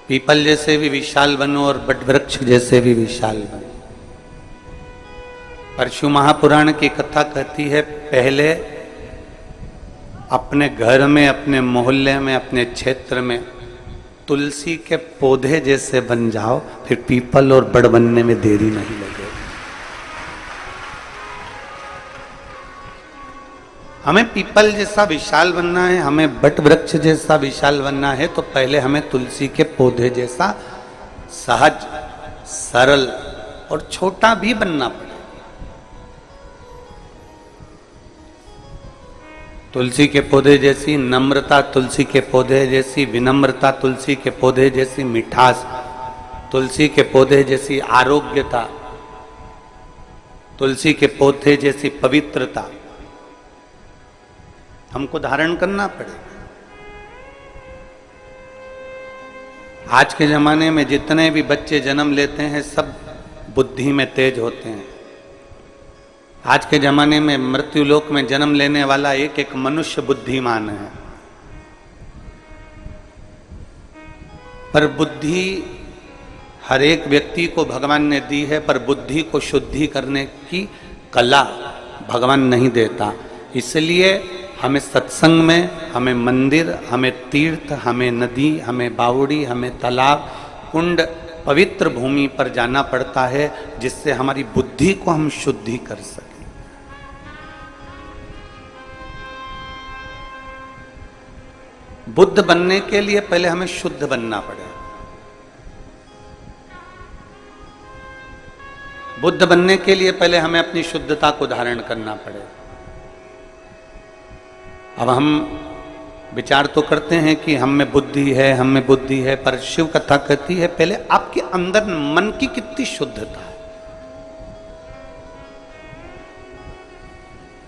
People जैसे भी विशाल बनो और बट वृक्ष जैसे भी विशाल बनो। परशु महापुराण की कथा कहती है, पहले अपने घर में, अपने मोहल्ले में, अपने क्षेत्र में तुलसी के पौधे जैसे बन जाओ, फिर पीपल और बड़ बनने में देरी नहीं लगेगी। हमें पीपल जैसा विशाल बनना है, हमें बट वृक्ष जैसा विशाल बनना है, तो पहले हमें तुलसी के पौधे जैसा सहज, सरल और छोटा भी बनना पड़े। तुलसी के पौधे जैसी नम्रता, तुलसी के पौधे जैसी विनम्रता, तुलसी के पौधे जैसी मिठास, तुलसी के पौधे जैसी आरोग्यता, तुलसी के पौधे जैसी पवित्रता हमको धारण करना पड़ेगा। आज के जमाने में जितने भी बच्चे जन्म लेते हैं सब बुद्धि में तेज होते हैं। आज के जमाने में मृत्युलोक में जन्म लेने वाला एक एक मनुष्य बुद्धिमान है, पर बुद्धि हर एक व्यक्ति को भगवान ने दी है, पर बुद्धि को शुद्धि करने की कला भगवान नहीं देता। इसलिए हमें सत्संग में, हमें मंदिर, हमें तीर्थ, हमें नदी, हमें बावड़ी, हमें तालाब, कुंड, पवित्र भूमि पर जाना पड़ता है, जिससे हमारी बुद्धि को हम शुद्धि कर सकें। बुद्ध बनने के लिए पहले हमें शुद्ध बनना पड़ेगा। बुद्ध बनने के लिए पहले हमें अपनी शुद्धता को धारण करना पड़ेगा। अब हम विचार तो करते हैं कि हम में बुद्धि है, हम में बुद्धि है, पर शिव कथा कहती है पहले आपके अंदर मन की कितनी शुद्धता है,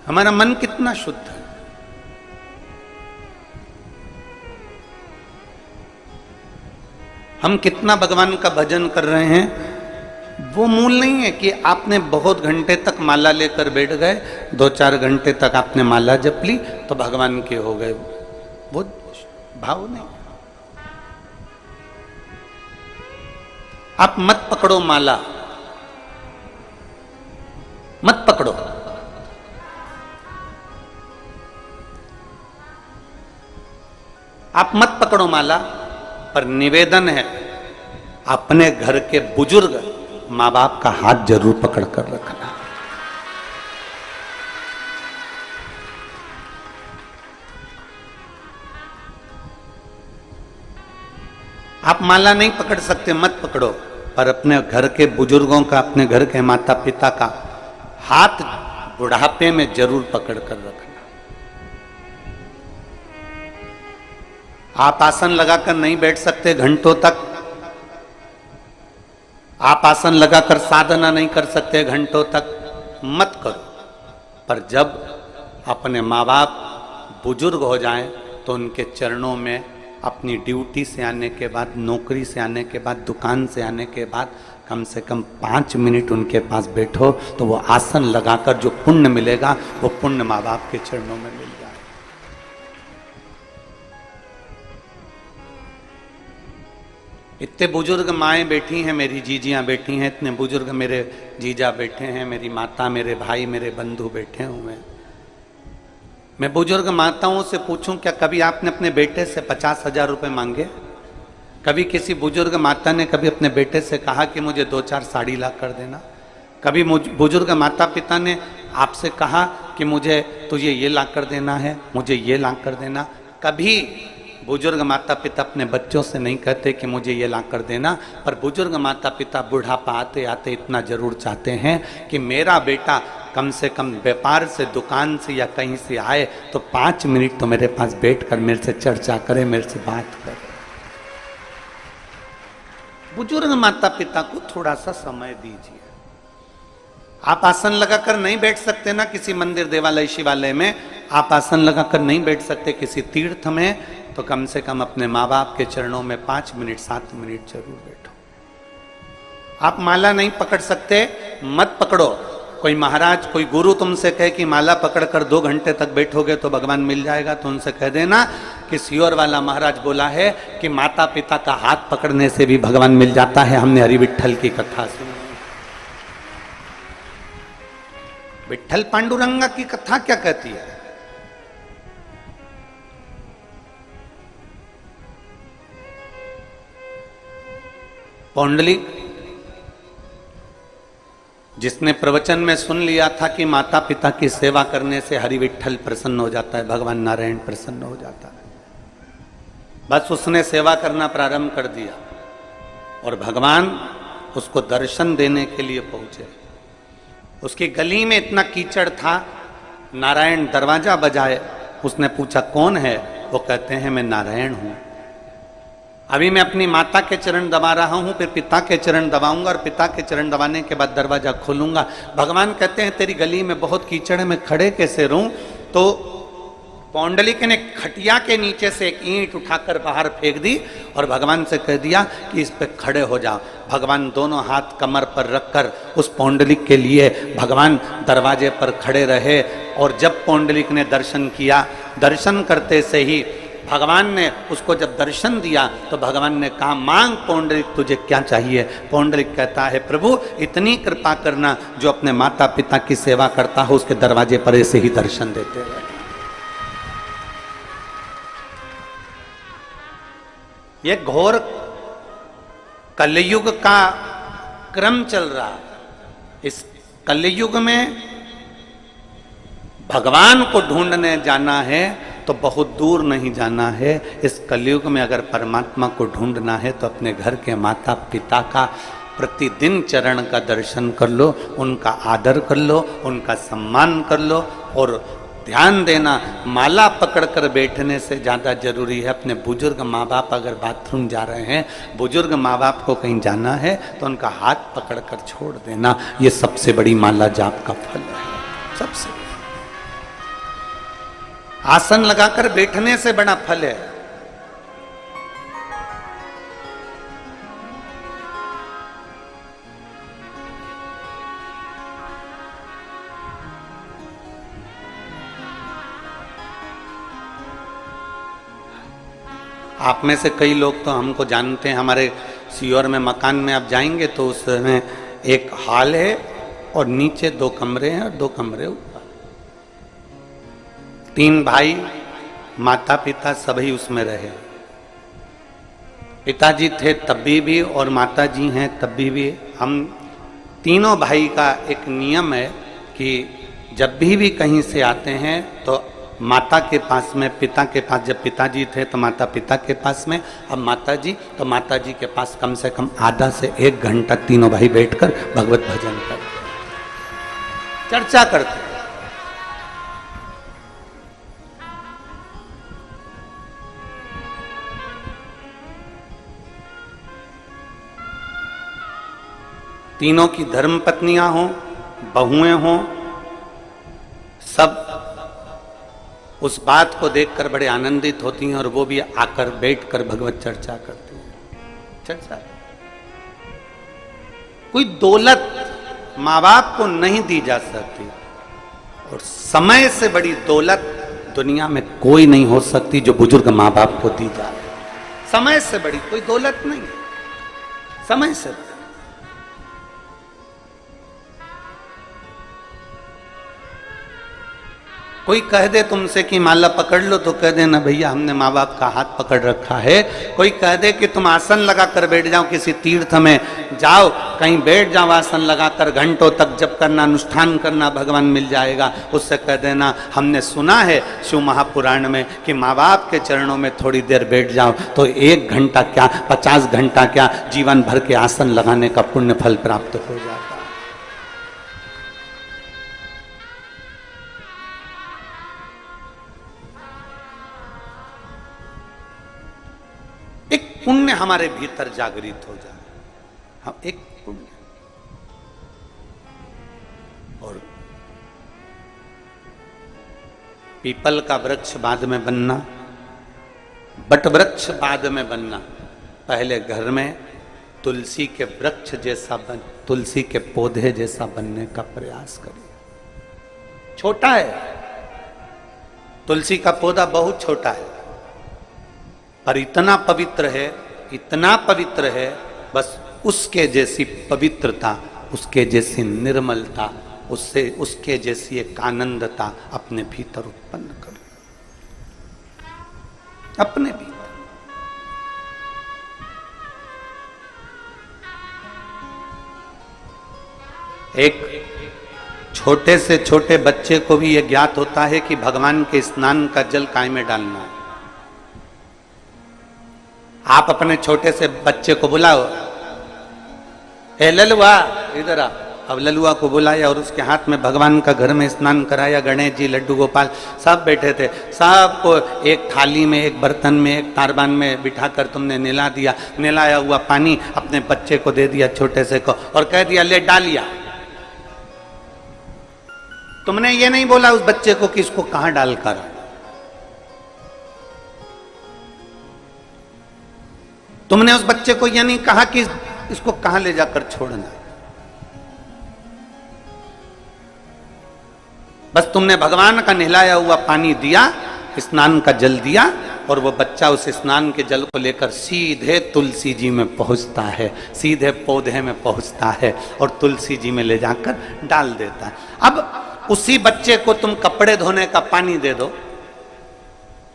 हमारा मन कितना शुद्ध है। हम कितना भगवान का भजन कर रहे हैं, वो मूल नहीं है कि आपने बहुत घंटे तक माला लेकर बैठ गए, 2-4 घंटे तक आपने माला जप ली तो भगवान के हो गए, वो भाव नहीं। आप मत पकड़ो माला, मत पकड़ो। आप मत पकड़ो माला, पर निवेदन है अपने घर के बुजुर्ग माँ बाप का हाथ जरूर पकड़ कर रखना। आप माला नहीं पकड़ सकते, मत पकड़ो, पर अपने घर के बुजुर्गों का, अपने घर के माता पिता का हाथ बुढ़ापे में जरूर पकड़ कर रखना। आप आसन लगाकर नहीं बैठ सकते घंटों तक, आप आसन लगाकर साधना नहीं कर सकते घंटों तक, मत करो। पर जब अपने माँ बाप बुजुर्ग हो जाएं तो उनके चरणों में अपनी ड्यूटी से आने के बाद, नौकरी से आने के बाद, दुकान से आने के बाद कम से कम 5 मिनट उनके पास बैठो, तो वो आसन लगाकर जो पुण्य मिलेगा वो पुण्य माँ बाप के चरणों में मिल जाए। इतने बुजुर्ग माएँ बैठी हैं, मेरी जीजियाँ बैठी हैं, इतने बुजुर्ग मेरे जीजा बैठे हैं, मेरी माता, मेरे भाई, मेरे बंधु बैठे हुए हैं। मैं बुजुर्ग माताओं से पूछूं, क्या कभी आपने अपने बेटे से 50,000 रुपये मांगे? कभी किसी बुजुर्ग माता ने कभी अपने बेटे से कहा कि मुझे 2-4 साड़ी ला कर देना? कभी बुजुर्ग माता पिता ने आपसे कहा कि मुझे तुझे ये ला कर देना है, मुझे ये ला कर देना? कभी बुजुर्ग माता पिता अपने बच्चों से नहीं कहते कि मुझे ये ला कर देना, पर बुजुर्ग माता पिता बुढ़ापा आते आते इतना जरूर चाहते हैं कि मेरा बेटा कम से कम व्यापार से, दुकान से या कहीं से आए तो 5 मिनट तो मेरे पास बैठकर मेरे से चर्चा करे, मेरे से बात करे। बुजुर्ग माता पिता को थोड़ा सा समय दीजिए। आप आसन लगाकर नहीं बैठ सकते ना किसी मंदिर, देवालय, शिवालय में, आप आसन लगाकर नहीं बैठ सकते किसी तीर्थ में, तो कम से कम अपने माँ बाप के चरणों में 5 मिनट 7 मिनट जरूर बैठो। आप माला नहीं पकड़ सकते, मत पकड़ो। कोई महाराज, कोई गुरु तुमसे कहे कि माला पकड़कर 2 घंटे तक बैठोगे तो भगवान मिल जाएगा, तो उनसे कह देना कि सियोर वाला महाराज बोला है कि माता पिता का हाथ पकड़ने से भी भगवान मिल जाता है। हमने हरि विठल की कथा सुनी। विठल पांडुरंगा की कथा क्या कहती है? पौंडलिक जिसने प्रवचन में सुन लिया था कि माता पिता की सेवा करने से हरि विठल प्रसन्न हो जाता है, भगवान नारायण प्रसन्न हो जाता है, बस उसने सेवा करना प्रारंभ कर दिया और भगवान उसको दर्शन देने के लिए पहुंचे। उसकी गली में इतना कीचड़ था, नारायण दरवाजा बजाए, उसने पूछा कौन है? वो कहते हैं मैं नारायण हूं। अभी मैं अपनी माता के चरण दबा रहा हूं, फिर पिता के चरण दबाऊंगा और पिता के चरण दबाने के बाद दरवाजा खोलूंगा। भगवान कहते हैं तेरी गली में बहुत कीचड़ है, मैं खड़े कैसे रहूं? तो पौंडलिक ने खटिया के नीचे से एक ईंट उठाकर बाहर फेंक दी और भगवान से कह दिया कि इस पे खड़े हो जाओ। भगवान दोनों हाथ कमर पर रखकर उस पौंडलिक के लिए भगवान दरवाजे पर खड़े रहे। और जब पौंडलिक ने दर्शन किया, दर्शन करते से ही भगवान ने उसको जब दर्शन दिया तो भगवान ने कहा मांग पौंडलिक तुझे क्या चाहिए? पौंडलिक कहता है प्रभु इतनी कृपा करना, जो अपने माता पिता की सेवा करता हो उसके दरवाजे पर ऐसे ही दर्शन देते रहे। ये घोर कलयुग का क्रम चल रहा है। इस कलयुग में भगवान को ढूंढने जाना है तो बहुत दूर नहीं जाना है। इस कलयुग में अगर परमात्मा को ढूंढना है तो अपने घर के माता पिता का प्रतिदिन चरण का दर्शन कर लो, उनका आदर कर लो, उनका सम्मान कर लो। और ध्यान देना, माला पकड़कर बैठने से ज़्यादा जरूरी है अपने बुजुर्ग माँ बाप अगर बाथरूम जा रहे हैं, बुजुर्ग माँ बाप को कहीं जाना है तो उनका हाथ पकड़कर छोड़ देना। ये सबसे बड़ी माला जाप का फल है। सबसे आसन लगाकर बैठने से बड़ा फल है। आप में से कई लोग तो हमको जानते हैं, हमारे सीहोर में मकान में आप जाएंगे तो उसमें एक हॉल है और नीचे 2 कमरे हैं और 2 कमरे ऊपर। 3 भाई, माता पिता सभी उसमें रहे। पिताजी थे तब भी और माता जी हैं तब भी। हम तीनों भाई का एक नियम है कि जब भी कहीं से आते हैं तो माता के पास में, पिता के पास, जब पिताजी थे तो माता पिता के पास में, अब माता जी तो माता जी के पास कम से कम आधा से 1 घंटा तीनों भाई बैठकर भगवत भजन करते, चर्चा करते। तीनों की धर्म पत्नियां हों, बहुएं हों, सब उस बात को देखकर बड़े आनंदित होती हैं और वो भी आकर बैठकर भगवत चर्चा करती हैं। चर्चा कोई दौलत माँ बाप को नहीं दी जा सकती और समय से बड़ी दौलत दुनिया में कोई नहीं हो सकती जो बुजुर्ग माँ बाप को दी जाए। समय से बड़ी कोई दौलत नहीं, समय से बड़ी। कोई कह दे तुमसे कि माला पकड़ लो तो कह देना भैया हमने माँ बाप का हाथ पकड़ रखा है। कोई कह दे कि तुम आसन लगा कर बैठ जाओ, किसी तीर्थ में जाओ, कहीं बैठ जाओ आसन लगाकर, घंटों तक जप करना, अनुष्ठान करना, भगवान मिल जाएगा, उससे कह देना हमने सुना है शिव महापुराण में कि माँ बाप के चरणों में थोड़ी देर बैठ जाओ तो 1 घंटा क्या 50 घंटा क्या जीवन भर के आसन लगाने का पुण्य फल प्राप्त हो जाता है। एक पुण्य हमारे भीतर जागृत हो जाए, हम एक पुण्य। और पीपल का वृक्ष बाद में बनना, बट वृक्ष बाद में बनना, पहले घर में तुलसी के वृक्ष जैसा बन, तुलसी के पौधे जैसा बनने का प्रयास करिए। छोटा है, तुलसी का पौधा बहुत छोटा है, पर इतना पवित्र है, बस उसके जैसी पवित्रता, उसके जैसी निर्मलता, उसके जैसी एक आनंदता अपने भीतर उत्पन्न करो, अपने भीतर। एक छोटे से छोटे बच्चे को भी यह ज्ञात होता है कि भगवान के स्नान का जल काय में डालना है। आप अपने छोटे से बच्चे को बुलाओ, ए ललुआ इधर आ। अब ललुआ को बुलाया और उसके हाथ में भगवान का घर में स्नान कराया। गणेश जी, लड्डू गोपाल सब बैठे थे, सबको एक थाली में, एक बर्तन में, एक तारबान में बिठाकर तुमने नहला दिया। नहलाया हुआ पानी अपने बच्चे को दे दिया, छोटे से को, और कह दिया ले डालिया। तुमने ये नहीं बोला उस बच्चे को कि इसको कहां डालकर, तुमने उस बच्चे को यह नहीं कहा कि इसको कहां ले जाकर छोड़ना। बस तुमने भगवान का नहलाया हुआ पानी दिया, स्नान का जल दिया, और वो बच्चा उस स्नान के जल को लेकर सीधे तुलसी जी में पहुंचता है, सीधे पौधे में पहुंचता है और तुलसी जी में ले जाकर डाल देता है। अब उसी बच्चे को तुम कपड़े धोने का पानी दे दो,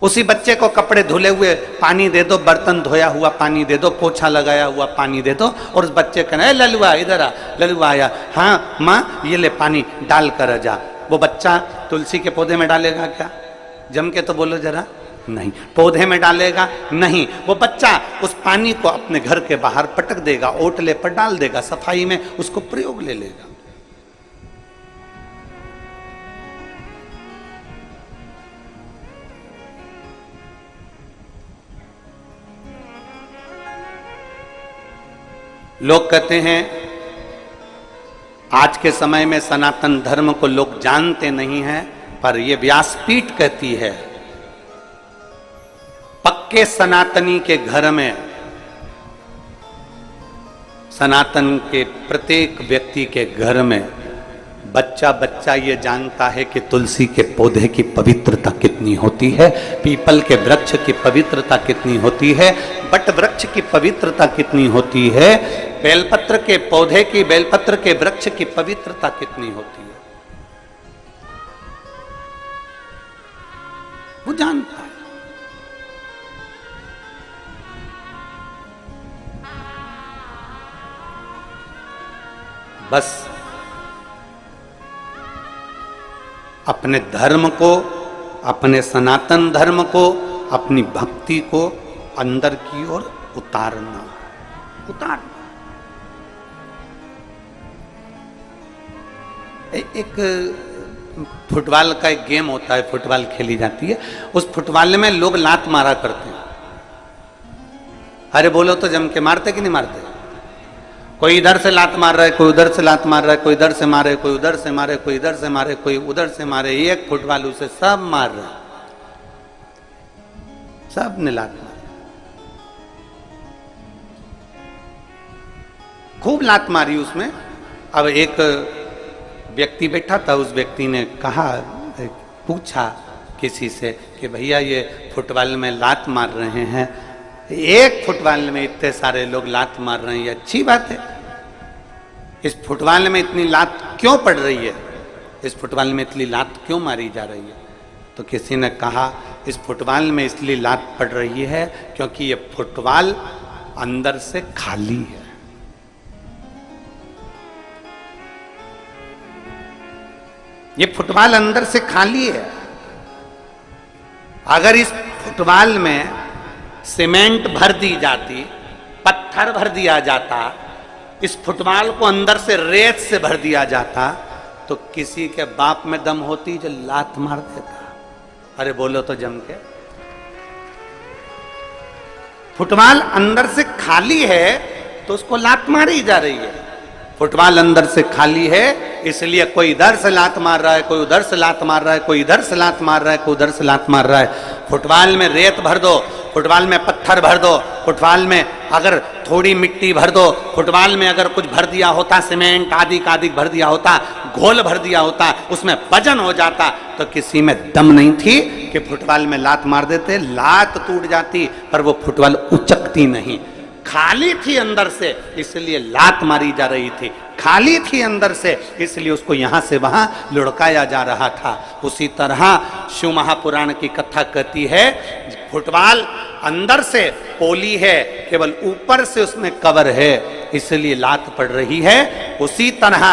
उसी बच्चे को कपड़े धुले हुए पानी दे दो, बर्तन धोया हुआ पानी दे दो, पोछा लगाया हुआ पानी दे दो, और उस बच्चे कहना है ललुआ इधर आ। ललुआ आया, हाँ माँ ये ले पानी डाल कर जा। वो बच्चा तुलसी के पौधे में डालेगा क्या? जम के तो बोलो जरा, नहीं। पौधे में डालेगा नहीं, वो बच्चा उस पानी को अपने घर के बाहर पटक देगा, ओटले पर डाल देगा, सफाई में उसको प्रयोग ले लेगा। लोग कहते हैं आज के समय में सनातन धर्म को लोग जानते नहीं हैं, पर यह व्यासपीठ कहती है पक्के सनातनी के घर में, सनातन के प्रत्येक व्यक्ति के घर में बच्चा बच्चा ये जानता है कि तुलसी के पौधे की पवित्रता कितनी होती है, पीपल के वृक्ष की पवित्रता कितनी होती है, बट वृक्ष की पवित्रता कितनी होती है, बेलपत्र के पौधे की, बेलपत्र के वृक्ष की पवित्रता कितनी होती है, वो जानता है। बस अपने धर्म को, अपने सनातन धर्म को, अपनी भक्ति को अंदर की ओर उतारना। एक फुटबॉल का एक गेम होता है, फुटबॉल खेली जाती है, उस फुटबॉल में लोग लात मारा करते हैं। अरे बोलो तो जम के मारते कि नहीं मारते? कोई इधर से लात मार रहा है, कोई उधर से लात मार रहा है, कोई इधर से मारे, कोई उधर से मारे, कोई इधर से मारे, कोई उधर से मारे, एक फुटबॉल उसे सब मार रहा है, सब ने लात मारी, खूब लात मारी उसमें। अब एक व्यक्ति बैठा था, उस व्यक्ति ने कहा, पूछा किसी से कि भैया ये फुटबॉल में लात मार रहे हैं, एक फुटबॉल में इतने सारे लोग लात मार रहे हैं, ये अच्छी बात है, इस फुटबॉल में इतनी लात क्यों पड़ रही है, इस फुटबॉल में इतनी लात क्यों मारी जा रही है? तो किसी ने कहा इस फुटबॉल में इसलिए लात पड़ रही है क्योंकि ये फुटबॉल अंदर से खाली है। ये फुटबॉल अंदर से खाली है। अगर इस फुटबॉल में सीमेंट भर दी जाती, पत्थर भर दिया जाता, इस फुटबॉल को अंदर से रेत से भर दिया जाता, तो किसी के बाप में दम होती जो लात मार देता। अरे बोलो तो जम के। फुटबॉल अंदर से खाली है तो उसको लात मारी जा रही है। फुटबॉल अंदर से खाली है इसलिए कोई इधर से लात मार रहा है, कोई उधर से लात मार रहा है, कोई इधर से लात मार रहा है, कोई उधर से लात मार रहा है। फुटबॉल में रेत भर दो, फुटबॉल में पत्थर भर दो, फुटबॉल में अगर थोड़ी मिट्टी भर दो, फुटबॉल में अगर कुछ भर दिया होता, सीमेंट आदि का आदि भर दिया होता, घोल भर दिया होता, उसमें वजन हो जाता, तो किसी में दम नहीं थी कि फुटबॉल में लात मार देते, लात टूट जाती पर वो फुटबॉल उचकती नहीं। खाली थी अंदर से इसलिए लात मारी जा रही थी, खाली थी अंदर से इसलिए उसको यहां से वहां लुढ़काया जा रहा था। उसी तरह शिव महापुराण की कथा कहती है फुटबॉल अंदर से पोली है, केवल ऊपर से उसमें कवर है, इसलिए लात पड़ रही है। उसी तरह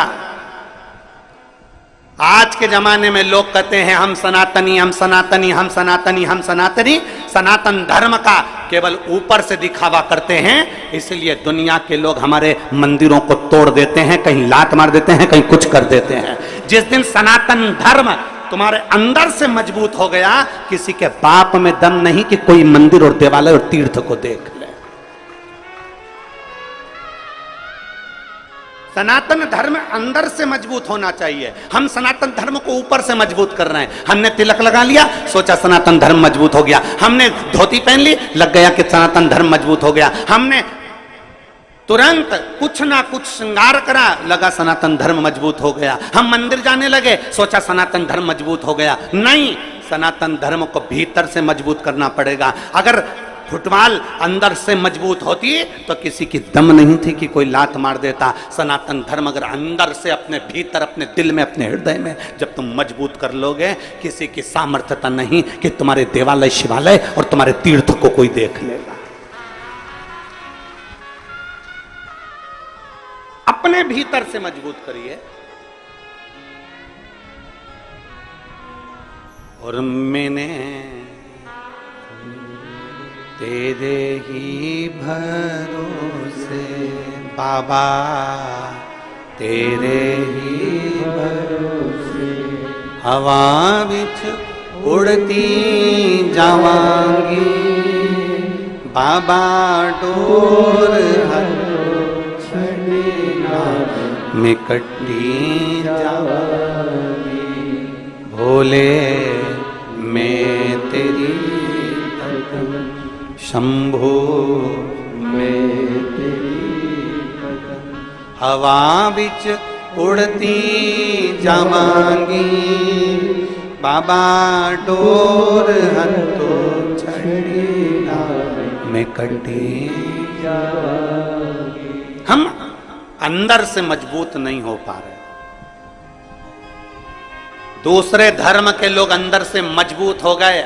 आज के जमाने में लोग कहते हैं हम सनातनी, हम सनातनी, हम सनातनी, हम सनातनी। सनातन धर्म का केवल ऊपर से दिखावा करते हैं, इसलिए दुनिया के लोग हमारे मंदिरों को तोड़ देते हैं, कहीं लात मार देते हैं, कहीं कुछ कर देते हैं। जिस दिन सनातन धर्म तुम्हारे अंदर से मजबूत हो गया, किसी के बाप में दम नहीं कि कोई मंदिर और देवालय और तीर्थ को देख ले। सनातन धर्म अंदर से मजबूत होना चाहिए। हम सनातन धर्म को ऊपर से मजबूत कर रहे हैं। हमने तिलक लगा लिया, सोचा सनातन धर्म मजबूत हो गया। हमने धोती पहन ली, लग गया कि सनातन धर्म मजबूत हो गया। हमने तुरंत कुछ ना कुछ श्रृंगार करा, लगा सनातन धर्म मजबूत हो गया। हम मंदिर जाने लगे, सोचा सनातन धर्म मजबूत हो गया। नहीं, सनातन धर्म को भीतर से मजबूत करना पड़ेगा। अगर फुटबॉल अंदर से मजबूत होती तो किसी की दम नहीं थी कि कोई लात मार देता। सनातन धर्म अगर अंदर से अपने भीतर, अपने दिल में, अपने हृदय में जब तुम मजबूत कर लोगे, किसी की सामर्थ्यता नहीं कि तुम्हारे देवालय, शिवालय और तुम्हारे तीर्थ को कोई देख लेगा। अपने भीतर से मजबूत करिए। और मैंने तेरे ही भरोसे बाबा, तेरे ही भरोसे हवा विच उड़ती जावांगी बाबा, डोर हर छड़ीना में कटी जावांगी। भोले मैं तेरी शंभो में तेरी हवा बिच उड़ती जावांगी बाबा, डोर हर तो छड़ीना में कटी जावांगी। हम अंदर से मजबूत नहीं हो पा रहे। दूसरे धर्म के लोग अंदर से मजबूत हो गए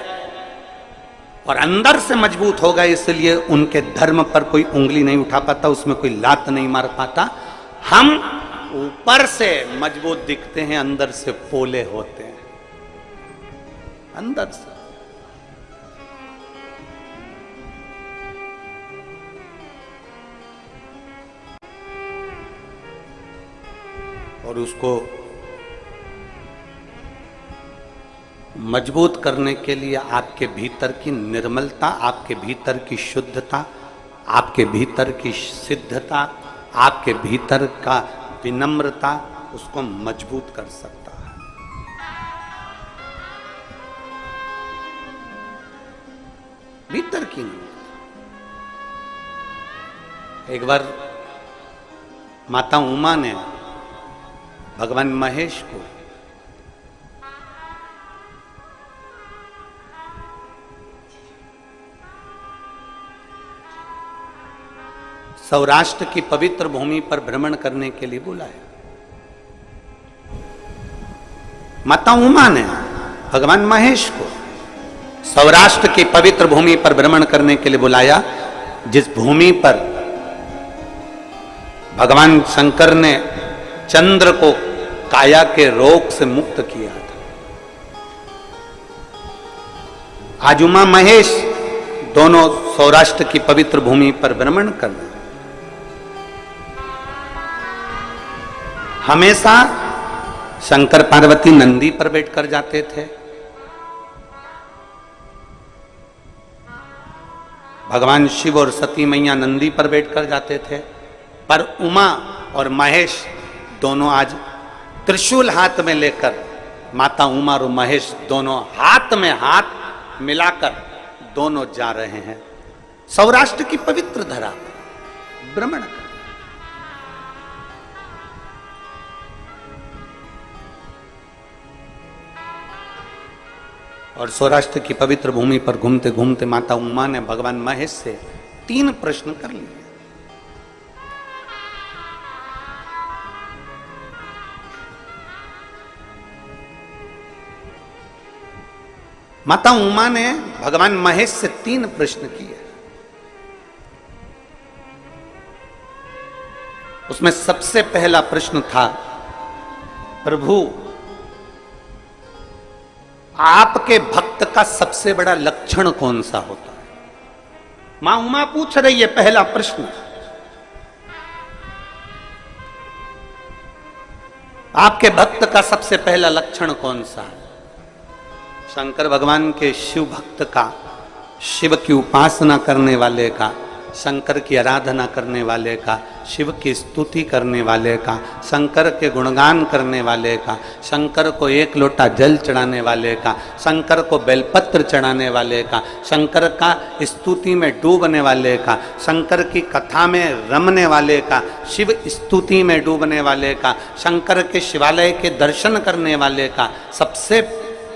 और अंदर से मजबूत हो गए, इसलिए उनके धर्म पर कोई उंगली नहीं उठा पाता, उसमें कोई लात नहीं मार पाता। हम ऊपर से मजबूत दिखते हैं, अंदर से पोले होते हैं। अंदर से और उसको मजबूत करने के लिए आपके भीतर की निर्मलता, आपके भीतर की शुद्धता, आपके भीतर की सिद्धता, आपके भीतर का विनम्रता उसको मजबूत कर सकता है। भीतर की एक बार माता उमा ने भगवान महेश को सौराष्ट्र की पवित्र भूमि पर भ्रमण करने के लिए बुलाया। माता उमा ने भगवान महेश को सौराष्ट्र की पवित्र भूमि पर भ्रमण करने के लिए बुलाया, जिस भूमि पर भगवान शंकर ने चंद्र को काया के रोग से मुक्त किया था। आज उमा महेश दोनों सौराष्ट्र की पवित्र भूमि पर भ्रमण कर रहे। हमेशा शंकर पार्वती नंदी पर बैठकर जाते थे, भगवान शिव और सती मैया नंदी पर बैठकर जाते थे, पर उमा और महेश दोनों आज त्रिशूल हाथ में लेकर, माता उमा और महेश दोनों हाथ में हाथ मिलाकर दोनों जा रहे हैं सौराष्ट्र की पवित्र धरा भ्रमण कर। और सौराष्ट्र की पवित्र भूमि पर घूमते घूमते माता उमा ने भगवान महेश से 3 प्रश्न कर लिए। माता उमा ने भगवान महेश से 3 प्रश्न किए। उसमें सबसे पहला प्रश्न था, प्रभु आपके भक्त का सबसे बड़ा लक्षण कौन सा होता है? मां उमा पूछ रही है पहला प्रश्न, आपके भक्त का सबसे पहला लक्षण कौन सा है? शंकर भगवान के शिव भक्त का, शिव की उपासना करने वाले का, शंकर की आराधना करने वाले का, शिव की स्तुति करने वाले का, शंकर के गुणगान करने वाले का, शंकर को 1 लोटा जल चढ़ाने वाले का, शंकर को बेलपत्र चढ़ाने वाले का, शंकर का स्तुति में डूबने वाले का, शंकर की कथा में रमने वाले का, शिव स्तुति में डूबने वाले का, शंकर के शिवालय के दर्शन करने वाले का सबसे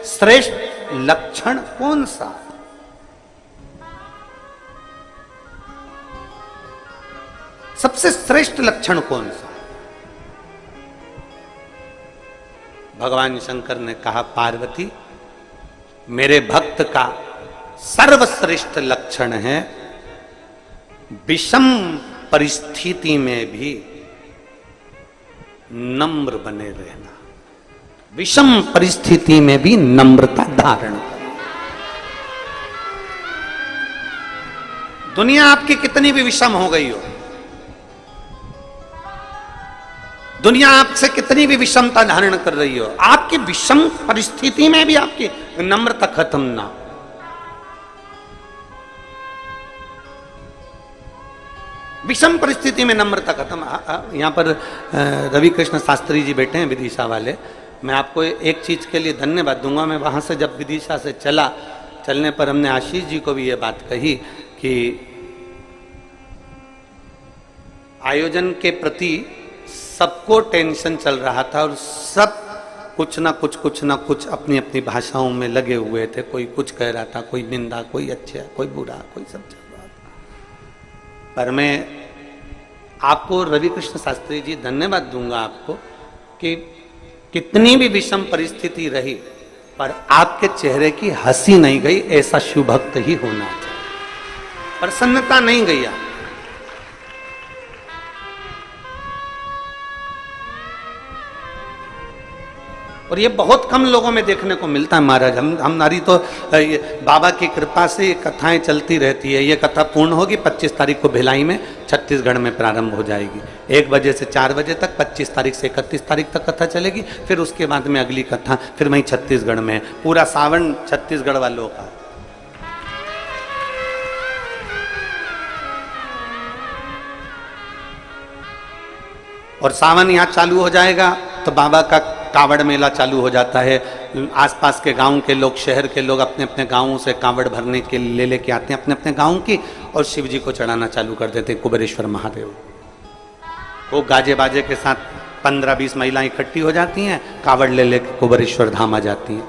श्रेष्ठ लक्षण कौन सा? सबसे श्रेष्ठ लक्षण कौन सा? भगवान शंकर ने कहा, पार्वती मेरे भक्त का सर्वश्रेष्ठ लक्षण है विषम परिस्थिति में भी नम्र बने रहना, विषम परिस्थिति में भी नम्रता धारण करना। दुनिया आपकी कितनी भी विषम हो गई हो, दुनिया आपसे कितनी भी विषमता धारण कर रही हो, आपकी विषम परिस्थिति में भी आपकी नम्रता खत्म ना। विषम परिस्थिति में नम्रता खत्म। यहां पर रवि कृष्ण शास्त्री जी बैठे हैं, विदिशा वाले। मैं आपको एक चीज के लिए धन्यवाद दूंगा। मैं वहां से जब विदिशा से चलने पर हमने आशीष जी को भी ये बात कही कि आयोजन के प्रति सबको टेंशन चल रहा था और सब कुछ ना कुछ अपनी अपनी भाषाओं में लगे हुए थे। कोई कुछ कह रहा था, कोई निंदा, कोई अच्छा, कोई बुरा, कोई सब चल रहा था। पर मैं आपको रवि कृष्ण शास्त्री जी धन्यवाद दूंगा आपको कि कितनी भी विषम परिस्थिति रही पर आपके चेहरे की हंसी नहीं गई। ऐसा शिव भक्त ही होना चाहिए, प्रसन्नता नहीं गई आप। और ये बहुत कम लोगों में देखने को मिलता है महाराज। हम नारी तो बाबा की कृपा से कथाएं चलती रहती है। ये कथा पूर्ण होगी 25 तारीख को भिलाई में, छत्तीसगढ़ में प्रारंभ हो जाएगी 1 बजे से 4 बजे तक। 25 तारीख से 31 तारीख तक कथा चलेगी। फिर उसके बाद में अगली कथा फिर वहीं छत्तीसगढ़ में। पूरा सावन छत्तीसगढ़ वालों का। और सावन यहाँ चालू हो जाएगा तो बाबा का कांवड़ मेला चालू हो जाता है। आसपास के गांव के लोग, शहर के लोग अपने अपने गांवों से कांवड़ भरने के लिए लेके आते हैं अपने अपने गांव की, और शिव जी को चढ़ाना चालू कर देते हैं कुबेरेश्वर महादेव। वो गाजे बाजे के साथ 15-20 महिलाएं इकट्ठी हो जाती हैं, कांवड़ ले लेकर कुबेरेश्वर धाम आ जाती हैं।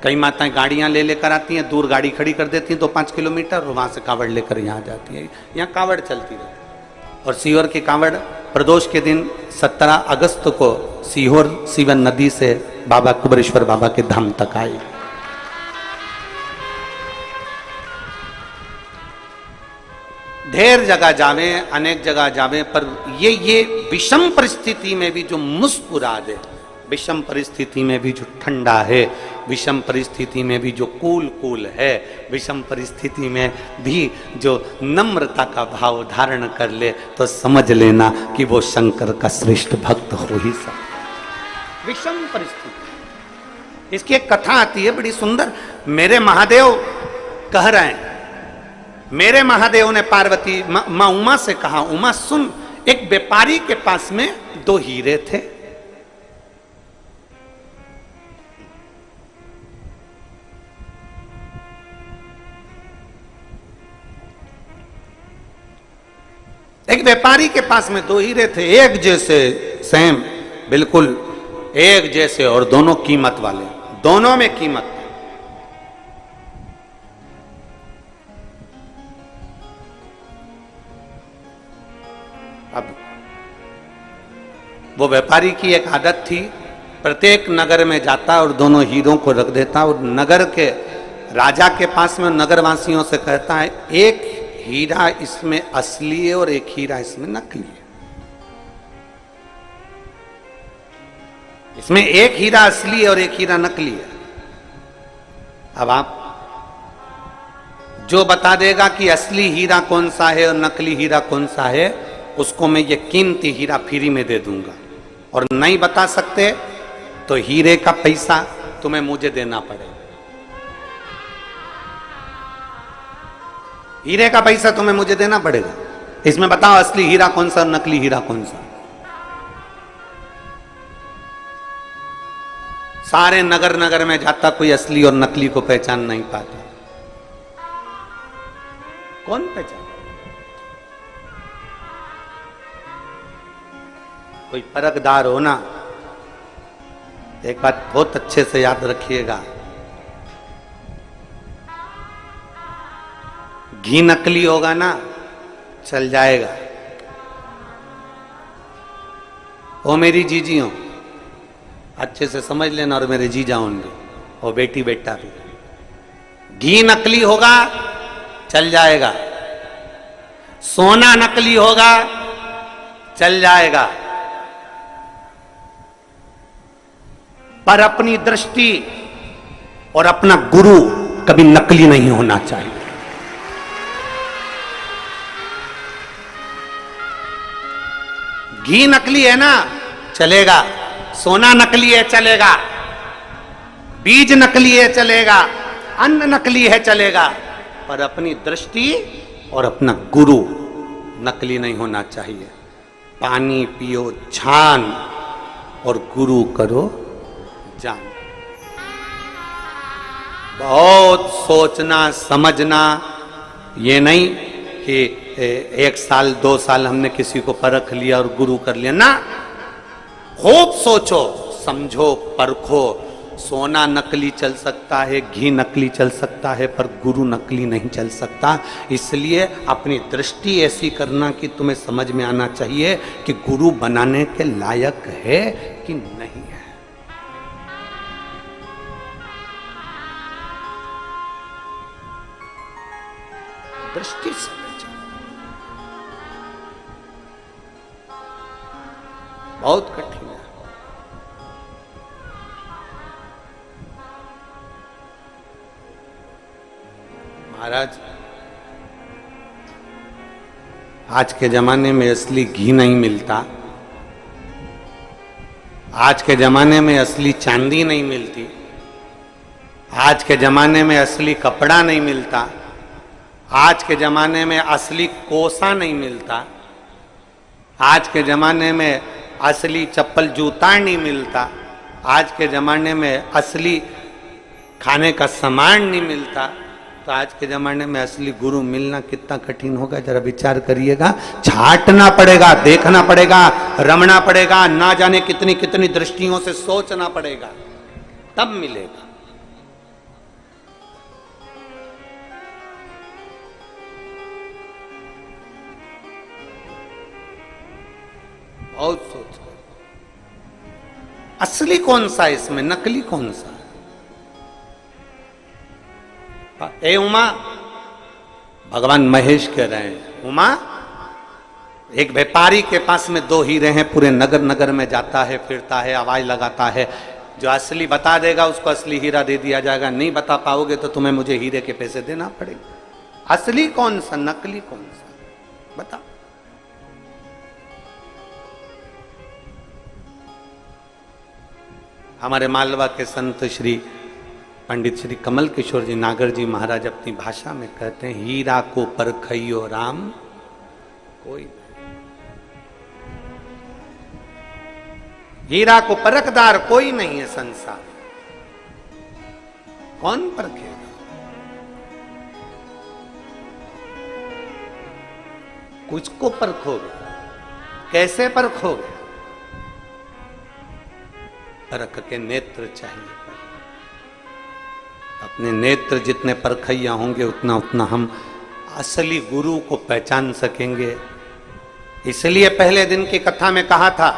कई माताएं गाड़ियां ले लेकर आती हैं, दूर गाड़ी खड़ी कर देती हैं 2-5 किलोमीटर, और वहां से कांवड़ लेकर यहाँ जाती है। यहाँ कांवड़ चलती रहती है। और सीहोर की कांवड़ प्रदोष के दिन 17 अगस्त को सीहोर सीवन नदी से बाबा कुबेरेश्वर बाबा के धाम तक आई। ढेर जगह जावे, अनेक जगह जावे, पर ये विषम परिस्थिति में भी जो मुस्कुरा दे, विषम परिस्थिति में भी जो ठंडा है, विषम परिस्थिति में भी जो कूल है, विषम परिस्थिति में भी जो नम्रता का भाव धारण कर ले, तो समझ लेना कि वो शंकर का श्रेष्ठ भक्त हो ही सकता। विषम परिस्थिति। इसकी एक कथा आती है बड़ी सुंदर। मेरे महादेव कह रहे हैं, मेरे महादेव ने पार्वती मां उमा से कहा, उमा सुन, एक व्यापारी के पास में 2 हीरे थे। व्यापारी के पास में दो हीरे थे, एक जैसे, सेम, बिल्कुल एक जैसे, और दोनों कीमत वाले, दोनों में कीमत। अब वो व्यापारी की एक आदत थी, प्रत्येक नगर में जाता और दोनों हीरों को रख देता और नगर के राजा के पास में नगरवासियों से कहता है, एक हीरा इसमें असली है और एक हीरा इसमें नकली है। इसमें एक हीरा असली है और एक हीरा नकली है। अब आप जो बता देगा कि असली हीरा कौन सा है और नकली हीरा कौन सा है, उसको मैं ये कीमती हीरा फ्री में दे दूंगा। और नहीं बता सकते तो हीरे का पैसा तुम्हें मुझे देना पड़ेगा। हीरे का पैसा तुम्हें मुझे देना पड़ेगा। इसमें बताओ असली हीरा कौन सा और नकली हीरा कौन सा। सारे नगर नगर में जाता, कोई असली और नकली को पहचान नहीं पाता। कौन पहचान? कोई परखदार हो ना। एक बात बहुत अच्छे से याद रखिएगा, घी नकली होगा ना, चल जाएगा। वो मेरी जीजी हो, अच्छे से समझ लेना, और मेरे जीजा होंगे और बेटी बेटा भी। घी नकली होगा, चल जाएगा। सोना नकली होगा, चल जाएगा। पर अपनी दृष्टि और अपना गुरु कभी नकली नहीं होना चाहिए। घी नकली है ना, चलेगा। सोना नकली है, चलेगा। बीज नकली है, चलेगा। अन्न नकली है, चलेगा। पर अपनी दृष्टि और अपना गुरु नकली नहीं होना चाहिए। पानी पियो छान और गुरु करो जान। बहुत सोचना समझना, ये नहीं कि 1 साल 2 साल हमने किसी को परख लिया और गुरु कर लिया ना। खूब सोचो, समझो, परखो। सोना नकली चल सकता है, घी नकली चल सकता है, पर गुरु नकली नहीं चल सकता। इसलिए अपनी दृष्टि ऐसी करना कि तुम्हें समझ में आना चाहिए कि गुरु बनाने के लायक है कि नहीं है। दृष्टि से बहुत कठिन है। महाराज, आज के जमाने में असली घी नहीं मिलता। आज के जमाने में असली चांदी नहीं मिलती। आज के जमाने में असली कपड़ा नहीं मिलता। आज के जमाने में असली कोसा नहीं मिलता। आज के जमाने में असली चप्पल जूता नहीं मिलता। आज के जमाने में असली खाने का सामान नहीं मिलता। तो आज के जमाने में असली गुरु मिलना कितना कठिन होगा, जरा विचार करिएगा। छांटना पड़ेगा, देखना पड़ेगा, रमना पड़ेगा, ना जाने कितनी कितनी दृष्टियों से सोचना पड़ेगा, तब मिलेगा। बहुत सोच, असली कौन सा इसमें, नकली कौन सा। ए उमा, भगवान महेश कह रहे हैं, उमा, एक व्यापारी के पास में 2 हीरे हैं, पूरे नगर नगर में जाता है, फिरता है, आवाज लगाता है। जो असली बता देगा उसको असली हीरा दे दिया जाएगा। नहीं बता पाओगे तो तुम्हें मुझे हीरे के पैसे देना पड़ेगा। असली कौन सा, नकली कौन सा, बता। हमारे मालवा के संत श्री पंडित श्री कमल किशोर जी नागर जी महाराज अपनी भाषा में कहते हैं, हीरा को परखइयो राम कोई नहीं। हीरा को परखदार कोई नहीं है संसार। कौन परखेगा? कुछ को परखोगे। कैसे परखोगे? परख के नेत्र चाहिए। अपने नेत्र जितने परखैया होंगे उतना उतना हम असली गुरु को पहचान सकेंगे। इसलिए पहले दिन की कथा में कहा था,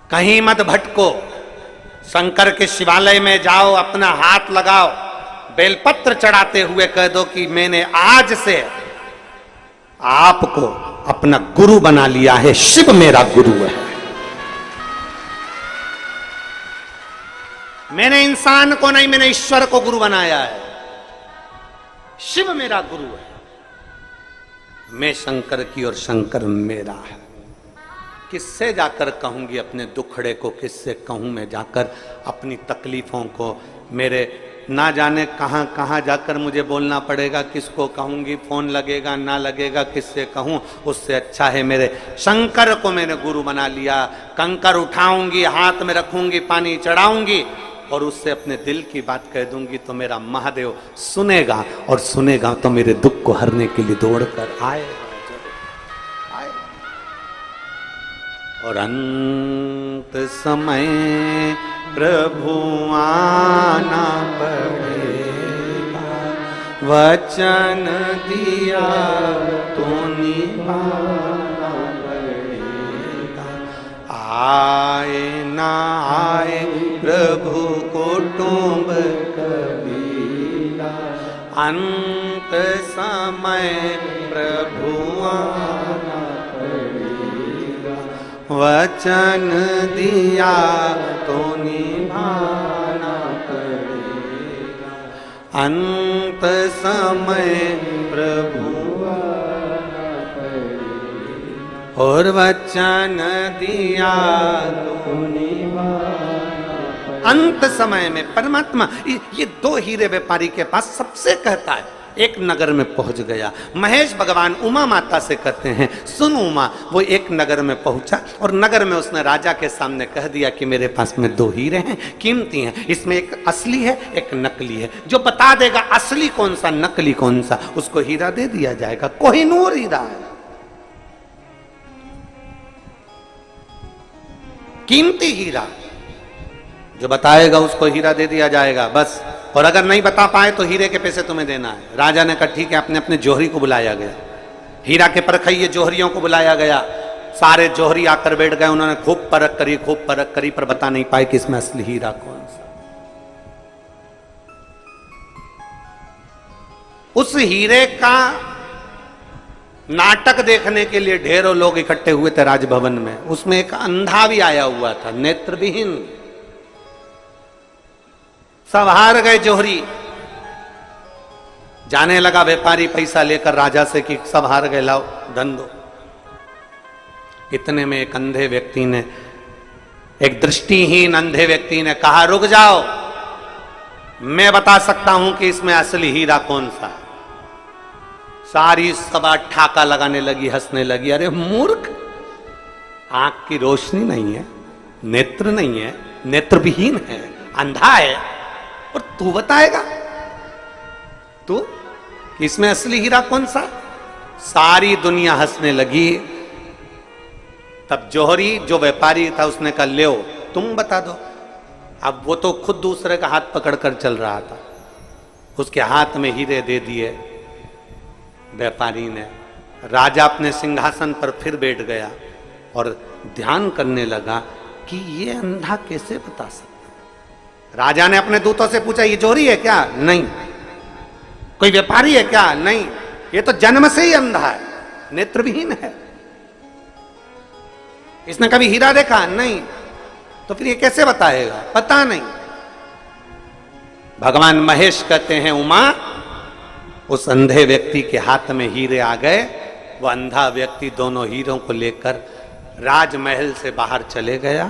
कहीं मत भटको, शंकर के शिवालय में जाओ, अपना हाथ लगाओ, बेलपत्र चढ़ाते हुए कह दो कि मैंने आज से आपको अपना गुरु बना लिया है, शिव मेरा गुरु है। मैंने इंसान को नहीं, मैंने ईश्वर को गुरु बनाया है। शिव मेरा गुरु है, मैं शंकर की और शंकर मेरा है। किससे जाकर कहूंगी अपने दुखड़े को, किससे कहूं मैं जाकर अपनी तकलीफों को? मेरे ना जाने कहां कहां जाकर मुझे बोलना पड़ेगा, किसको कहूंगी, फोन लगेगा ना लगेगा, किससे कहूं? उससे अच्छा है मेरे शंकर को मैंने गुरु बना लिया। कंकर उठाऊंगी, हाथ में रखूंगी, पानी चढ़ाऊंगी और उससे अपने दिल की बात कह दूंगी तो मेरा महादेव सुनेगा, और सुनेगा तो मेरे दुख को हरने के लिए दौड़ कर आएगा। और अंत समय प्रभु आना पड़ेगा, वचन दिया तो निभाना पड़ेगा। आए ना आए प्रभु कुटुंब कबीरा, अंत समय प्रभु आना पड़ेगा, वचन दिया तो निभाना पड़ेगा। अंत समय प्रभु आना पड़ेगा, और वचन दिया तो निभाना पड़ेगा। अंत समय में परमात्मा ये दो हीरे व्यापारी के पास सबसे कहता है। एक नगर में पहुंच गया, महेश भगवान उमा माता से कहते हैं, सुन उमा। वो एक नगर में पहुंचा और नगर में उसने राजा के सामने कह दिया कि मेरे पास में दो हीरे हैं, कीमती हैं, इसमें एक असली है एक नकली है। जो बता देगा असली कौन सा नकली कौन सा, उसको हीरा दे दिया जाएगा। कोहिनूर हीरा है, कीमती हीरा, जो बताएगा उसको हीरा दे दिया जाएगा बस। और अगर नहीं बता पाए तो हीरे के पैसे तुम्हें देना है। राजा ने कहा ठीक है। अपने अपने जोहरी को बुलाया गया, हीरा के परखइये जोहरियों को बुलाया गया। सारे जोहरी आकर बैठ गए, उन्होंने खूब परख करी पर बता नहीं पाए कि इसमें असली हीरा कौन सा। उस हीरे का नाटक देखने के लिए ढेरों लोग इकट्ठे हुए थे राजभवन में। उसमें एक अंधा भी आया हुआ था, नेत्रविहीन। सब हार गए जोहरी। जाने लगा व्यापारी पैसा लेकर राजा से कि सब हार गए, लाओ धन दो। इतने में एक अंधे व्यक्ति ने, एक दृष्टिहीन अंधे व्यक्ति ने कहा, रुक जाओ, मैं बता सकता हूं कि इसमें असली हीरा कौन सा है। सारी सभा ठाका लगाने लगी, हंसने लगी। अरे मूर्ख, आंख की रोशनी नहीं है, नेत्र नहीं है, नेत्रविहीन है, अंधा है, और तू बताएगा तू इसमें असली हीरा कौन सा? सारी दुनिया हंसने लगी। तब जोहरी जो व्यापारी था उसने कहा, ले तुम बता दो। अब वो तो खुद दूसरे का हाथ पकड़कर चल रहा था, उसके हाथ में हीरे दे दिए व्यापारी ने। राजा अपने सिंहासन पर फिर बैठ गया और ध्यान करने लगा कि ये अंधा कैसे बता सकता। राजा ने अपने दूतों से पूछा, ये जोहरी है क्या? नहीं। कोई व्यापारी है क्या? नहीं। ये तो जन्म से ही अंधा है, नेत्रविहीन है, इसने कभी हीरा देखा? नहीं। तो फिर ये कैसे बताएगा? पता नहीं। भगवान महेश कहते हैं, उमा, उस अंधे व्यक्ति के हाथ में हीरे आ गए। वो अंधा व्यक्ति दोनों हीरों को लेकर राजमहल से बाहर चले गया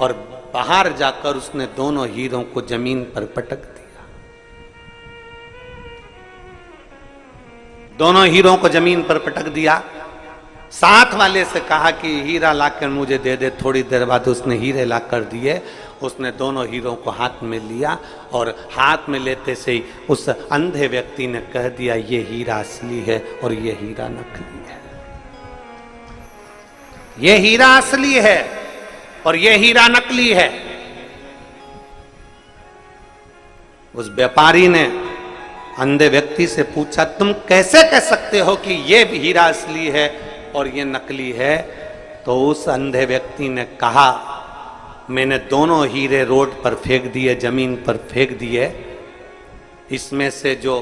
और बाहर जाकर उसने दोनों हीरों को जमीन पर पटक दिया। दोनों हीरों को जमीन पर पटक दिया। साथ वाले से कहा कि हीरा लाकर मुझे दे दे। थोड़ी देर बाद उसने हीरे लाकर दिए। उसने दोनों हीरों को हाथ में लिया और हाथ में लेते से ही उस अंधे व्यक्ति ने कह दिया, ये हीरा असली है और ये हीरा नकली है। ये हीरा असली है और ये हीरा नकली है। उस व्यापारी ने अंधे व्यक्ति से पूछा, तुम कैसे कह सकते हो कि ये हीरा असली है और ये नकली है? तो उस अंधे व्यक्ति ने कहा, मैंने दोनों हीरे रोड पर फेंक दिए, जमीन पर फेंक दिए। इसमें से जो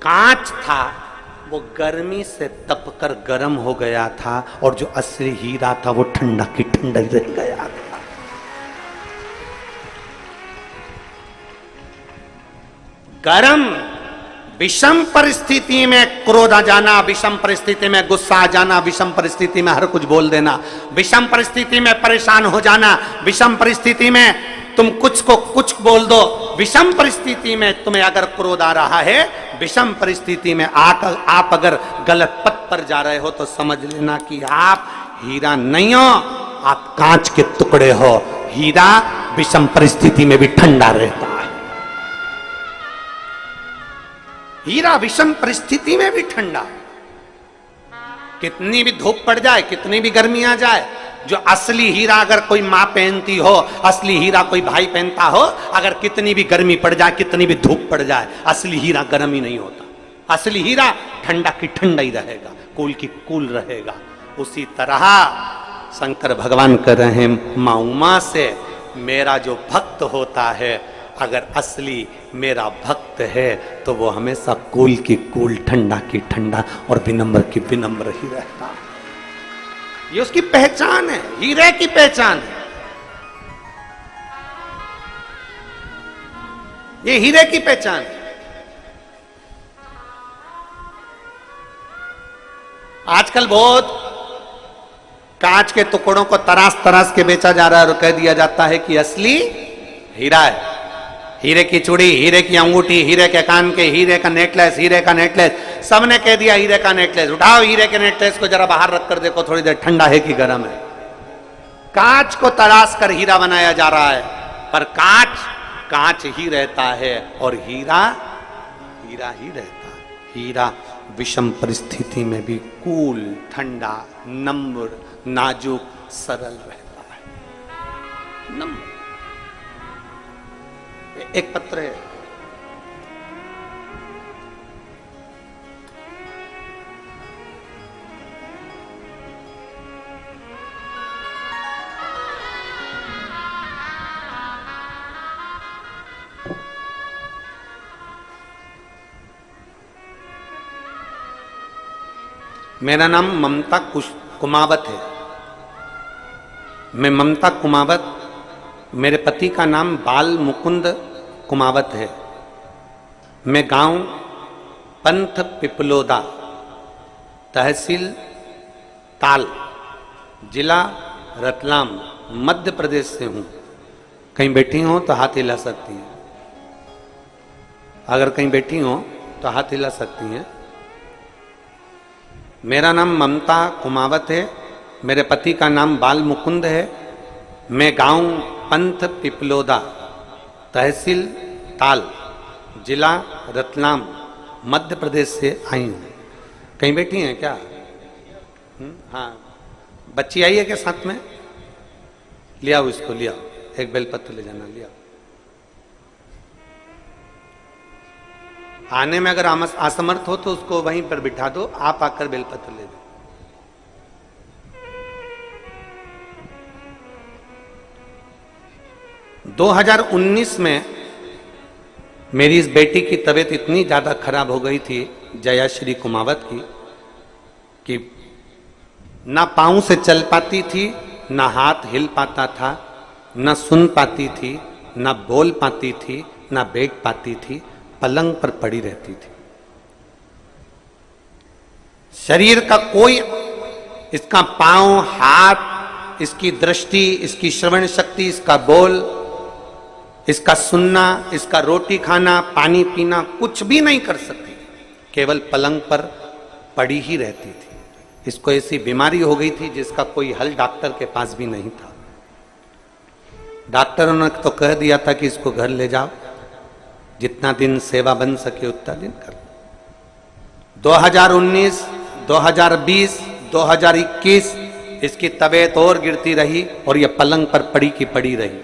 कांच था वो गर्मी से तपकर गर्म हो गया था और जो असली हीरा था वो ठंडा की ठंडा रह गया था। गर्म विषम परिस्थिति में क्रोध आ जाना, विषम परिस्थिति में गुस्सा आ जाना, विषम परिस्थिति में हर कुछ बोल देना, विषम परिस्थिति में परेशान हो जाना, विषम परिस्थिति में तुम कुछ को कुछ बोल दो, विषम परिस्थिति में तुम्हें अगर क्रोध आ रहा है, विषम परिस्थिति में आप अगर गलत पथ पर जा रहे हो तो समझ लेना कि आप हीरा नहीं हो, आप कांच के टुकड़े हो। हीरा विषम परिस्थिति में भी ठंडा रहता है। हीरा विषम परिस्थिति में भी ठंडा, कितनी भी धूप पड़ जाए, कितनी भी गर्मी आ जाए, जो असली हीरा अगर कोई माँ पहनती हो, असली हीरा कोई भाई पहनता हो, अगर कितनी भी गर्मी पड़ जाए, कितनी भी धूप पड़ जाए, असली हीरा गर्म ही नहीं होता। असली हीरा ठंडा की ठंडा ही रहेगा, कूल की कूल रहेगा। उसी तरह शंकर भगवान कर रहे हैं, माँ उमा से मेरा जो भक्त होता है, अगर असली मेरा भक्त है तो वो हमेशा कूल की कूल, ठंडा की ठंडा और विनम्र की विनम्र ही रहता है। ये उसकी पहचान है, हीरे की पहचान है। ये हीरे की पहचान है। आजकल बहुत कांच के टुकड़ों को तराश तराश के बेचा जा रहा है और कह दिया जाता है कि असली हीरा है। हीरे की चूड़ी, हीरे की अंगूठी, हीरे के कान के, हीरे का नेकलेस, हीरे का नेकलेस, सबने कह दिया हीरे का नेकलेस। उठाओ हीरे के नेकलेस को जरा बाहर रख कर देखो थोड़ी देर, ठंडा है कि गर्म है। कांच को तराश कर हीरा बनाया जा रहा है, पर कांच कांच ही रहता है और हीरा हीरा ही रहता है। हीरा विषम परिस्थिति में भी कूल, ठंडा, नम्र, नाजुक, सरल रहता है। नम्र। एक पत्र है, मेरा नाम ममता कुमावत है। मैं ममता कुमावत, मेरे पति का नाम बाल मुकुंद कुमावत है। मैं गांव पंथ पिपलोदा, तहसील ताल, जिला रतलाम, मध्य प्रदेश से हूं। कहीं बैठी हो तो हाथ हिला सकती हैं। अगर कहीं बैठी हो तो हाथ हिला सकती हैं। मेरा नाम ममता कुमावत है, मेरे पति का नाम बाल मुकुंद है। मैं गांव पंथ पिपलोदा, तहसील ताल, जिला रतलाम, मध्य प्रदेश से आई हूँ। कहीं बैठी हैं क्या? हाँ, बच्ची आई है क्या साथ में? ले आओ इसको, ले आओ, एक बेलपत्र ले जाना, ले आओ। आने में अगर असमर्थ हो तो उसको वहीं पर बिठा दो, आप आकर बेलपत्र ले दो। – 2019 में मेरी इस बेटी की तबीयत इतनी ज़्यादा खराब हो गई थी, जयाश्री कुमावत की, कि ना पाँव से चल पाती थी, ना हाथ हिल पाता था, ना सुन पाती थी, ना बोल पाती थी, ना बैठ पाती थी, पलंग पर पड़ी रहती थी। शरीर का कोई, इसका पाँव, हाथ, इसकी दृष्टि, इसकी श्रवण शक्ति, इसका बोल, इसका सुनना, इसका रोटी खाना, पानी पीना, कुछ भी नहीं कर सकती, केवल पलंग पर पड़ी ही रहती थी। इसको ऐसी बीमारी हो गई थी जिसका कोई हल डॉक्टर के पास भी नहीं था। डॉक्टरों ने तो कह दिया था कि इसको घर ले जाओ, जितना दिन सेवा बन सके उतना दिन कर। 2019, 2020, 2021 इसकी तबीयत और गिरती रही और यह पलंग पर पड़ी की पड़ी रही।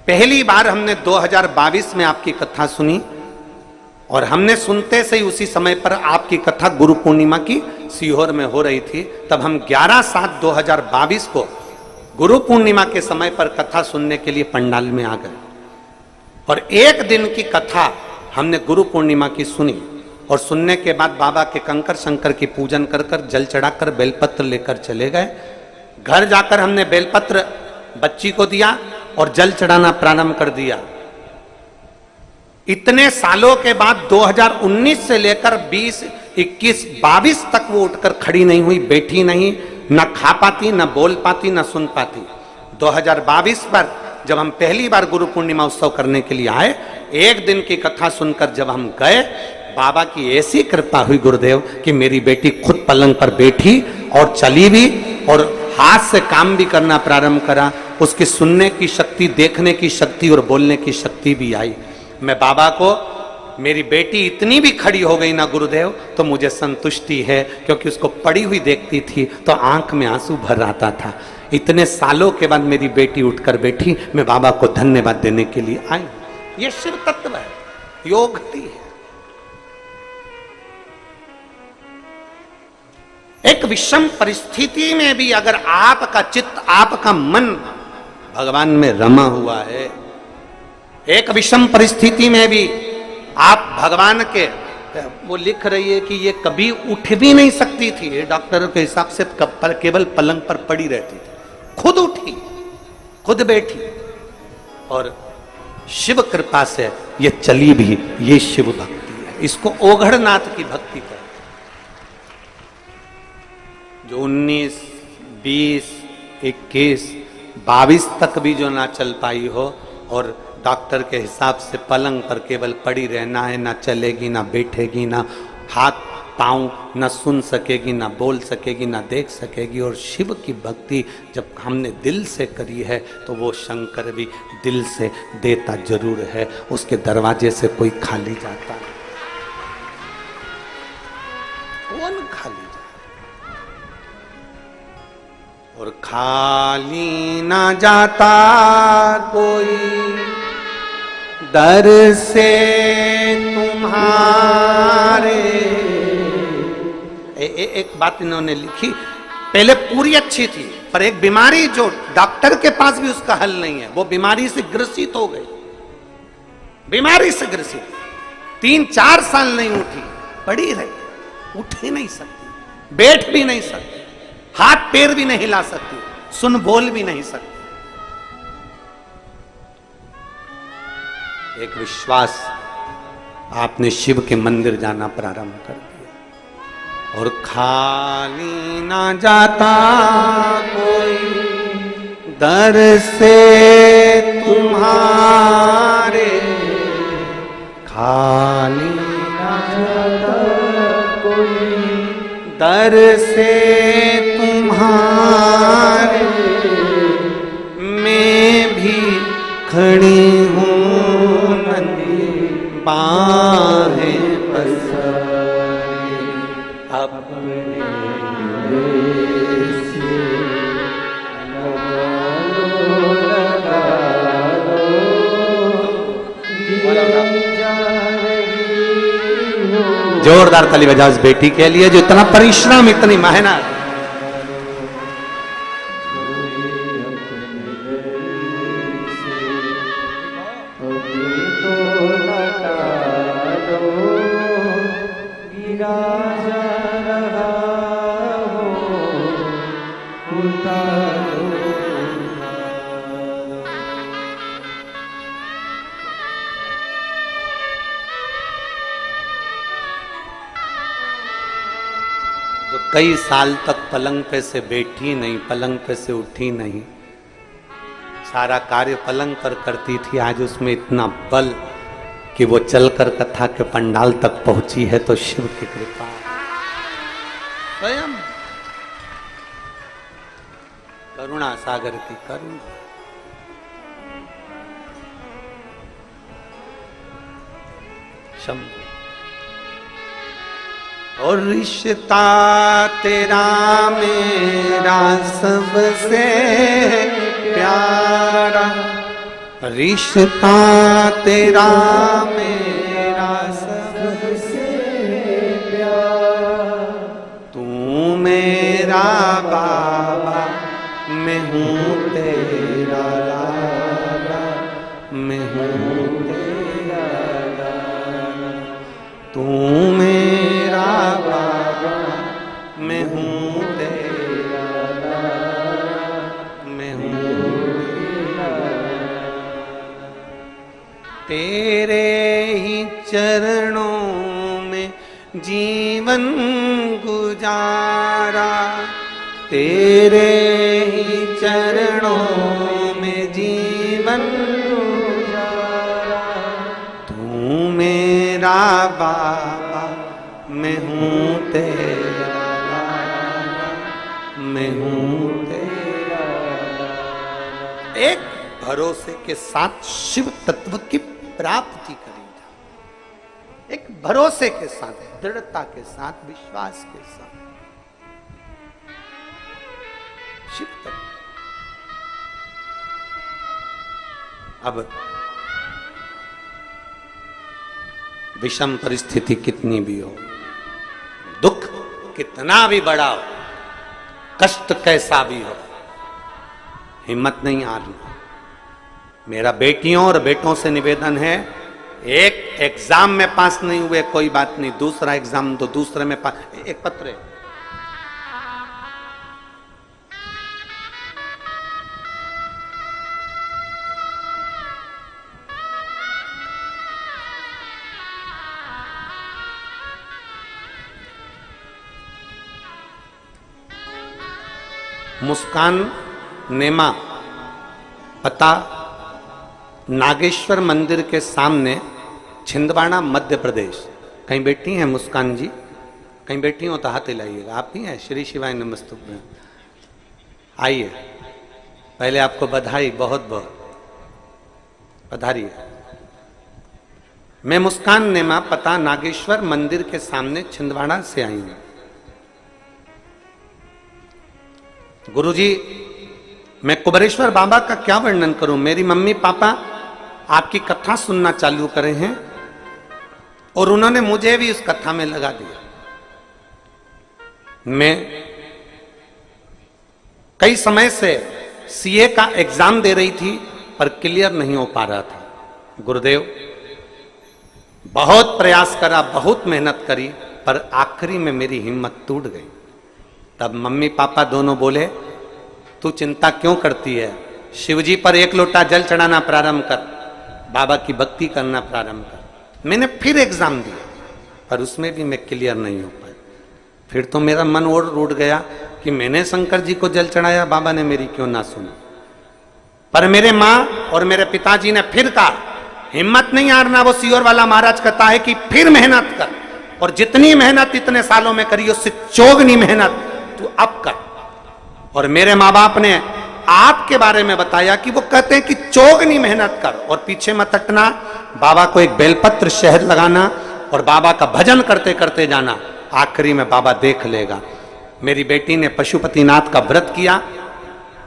पहली बार हमने 2022 में आपकी कथा सुनी और हमने सुनते से ही उसी समय पर आपकी कथा गुरु पूर्णिमा की सीहोर में हो रही थी। तब हम 11/7/2022 को गुरु पूर्णिमा के समय पर कथा सुनने के लिए पंडाल में आ गए और एक दिन की कथा हमने गुरु पूर्णिमा की सुनी और सुनने के बाद बाबा के कंकर शंकर की पूजन कर कर जल चढ़ाकर बेलपत्र लेकर चले गए। घर जाकर हमने बेलपत्र बच्ची को दिया और जल चढ़ाना प्रारंभ कर दिया। इतने सालों के बाद 2019 से लेकर 20, 21, 22 तक वो उठकर खड़ी नहीं हुई, बैठी नहीं, न खा पाती, न बोल पाती, न सुन पाती। 2022 पर जब हम पहली बार गुरु पूर्णिमा उत्सव करने के लिए आए, एक दिन की कथा सुनकर जब हम गए, बाबा की ऐसी कृपा हुई गुरुदेव कि मेरी बेटी खुद पलंग पर बैठी और चली भी और हाथ से काम भी करना प्रारंभ करा। उसकी सुनने की शक्ति, देखने की शक्ति और बोलने की शक्ति भी आई। मैं बाबा को, मेरी बेटी इतनी भी खड़ी हो गई ना गुरुदेव तो मुझे संतुष्टि है, क्योंकि उसको पड़ी हुई देखती थी तो आंख में आंसू भर आता था। इतने सालों के बाद मेरी बेटी उठकर बैठी, मैं बाबा को धन्यवाद देने के लिए आई। ये शिव तत्व है, योग है। एक विषम परिस्थिति में भी अगर आपका चित्त, आपका मन भगवान में रमा हुआ है, एक विषम परिस्थिति में भी आप भगवान के, वो लिख रही है कि ये कभी उठ भी नहीं सकती थी, डॉक्टरों के हिसाब से केवल पलंग पर पड़ी रहती थी, खुद उठी, खुद बैठी और शिव कृपा से ये चली भी। ये शिव भक्ति है, इसको ओघड़नाथ की भक्ति कहते हैं। जो 19, 20, 21, 22 तक भी जो ना चल पाई हो और डॉक्टर के हिसाब से पलंग पर केवल पड़ी रहना है, ना चलेगी, ना बैठेगी, ना हाथ पाँव न सुन सकेगी, ना बोल सकेगी, ना देख सकेगी। और शिव की भक्ति जब हमने दिल से करी है तो वो शंकर भी दिल से देता जरूर है, उसके दरवाजे से कोई खाली जाता नहीं। कौन खाली जाता? और खाली ना जाता कोई दर से तुम्हारे। एक बात इन्होंने लिखी, पहले पूरी अच्छी थी पर एक बीमारी जो डॉक्टर के पास भी उसका हल नहीं है, वो बीमारी से ग्रसित हो गई, बीमारी से ग्रसित 3-4 साल नहीं उठी, पड़ी रही, उठ ही नहीं सकती, बैठ भी नहीं सकती, हाथ पैर भी नहीं हिला सकती, सुन बोल भी नहीं सकती। एक विश्वास, आपने शिव के मंदिर जाना प्रारंभ कर दिया और खाली ना जाता कोई दर से तुम्हारे, खाली ना जाता कोई दर से तुम्हारे, मैं भी खड़ी हूँ बाहें पसारे अपने से जोरदार ताली बजाओ इस बेटी के लिए जो इतना परिश्रम, इतनी मेहनत। कई साल तक पलंग पे से बैठी नहीं, पलंग पे से उठी नहीं, सारा कार्य पलंग पर करती थी, आज उसमें इतना बल कि वो चलकर कथा के पंडाल तक पहुंची है तो शिव की कृपा स्वयं करुणा सागर की करुणा। शंभु और रिश्ता तेरा मेरा सबसे प्यारा, रिश्ता तेरा मेरा सबसे प्यारा, तू मेरा बाबा मैं हूँ तेरा लाला, मैं हूँ तेरा लाला, तू मेरा बाबा मैं हूँ तेरा लाला, मैं हूँ तेरा लाला। तेरे ही चरणों में जीवन गुजारा, तेरे ही चरणों में जीवन गुजारा, तू मेरा बाबा मैं हूँ तेरा लाला, मैं हूँ तेरा लाला। एक भरोसे के साथ शिव तत्व की प्राप्ति करेगा, एक भरोसे के साथ, दृढ़ता के साथ, विश्वास के साथ शिव तत्व। अब विषम परिस्थिति कितनी भी हो, दुख कितना भी बड़ा हो, कष्ट कैसा भी हो, हिम्मत नहीं हारना। मेरा बेटियों और बेटों से निवेदन है, एक एग्जाम में पास नहीं हुए कोई बात नहीं, दूसरा एग्जाम तो दूसरे में पास। एक पत्र है, मुस्कान नेमा, पता नागेश्वर मंदिर के सामने, छिंदवाड़ा मध्य प्रदेश। कहीं बैठी हैं मुस्कान जी? कहीं बैठी हो तो हाथ हिलाइएगा। आप ही हैं? श्री शिवाय नमस्तुभ्यं। आइए, पहले आपको बधाई, बहुत बहुत पधारिए। मैं मुस्कान नेमा, पता नागेश्वर मंदिर के सामने, छिंदवाड़ा से आई हूं। गुरुजी, मैं कुबेरेश्वर बाबा का क्या वर्णन करूं। मेरी मम्मी पापा आपकी कथा सुनना चालू करे हैं और उन्होंने मुझे भी उस कथा में लगा दिया। मैं कई समय से सीए का एग्जाम दे रही थी पर क्लियर नहीं हो पा रहा था। गुरुदेव, बहुत प्रयास करा, बहुत मेहनत करी, पर आखिरी में मेरी हिम्मत टूट गई। तब मम्मी पापा दोनों बोले, तू चिंता क्यों करती है, शिवजी पर एक लोटा जल चढ़ाना प्रारंभ कर, बाबा की भक्ति करना प्रारंभ कर। मैंने फिर एग्जाम दिया पर उसमें भी मैं क्लियर नहीं हो पाया। फिर तो मेरा मन और रूठ गया कि मैंने शंकर जी को जल चढ़ाया, बाबा ने मेरी क्यों ना सुनी। पर मेरे माँ और मेरे पिताजी ने फिर कहा, हिम्मत नहीं हारना। वो सियोर वाला महाराज कहता है कि फिर मेहनत कर, और जितनी मेहनत इतने सालों में करी उससे चौगनी मेहनत तू अब कर। और मेरे माँ बाप ने आपके बारे में बताया कि वो कहते हैं कि चौगनी मेहनत कर और पीछे मत हटना। बाबा को एक बेलपत्र शहद लगाना और बाबा का भजन करते करते जाना, आखिरी में बाबा देख लेगा। मेरी बेटी ने पशुपतिनाथ का व्रत किया,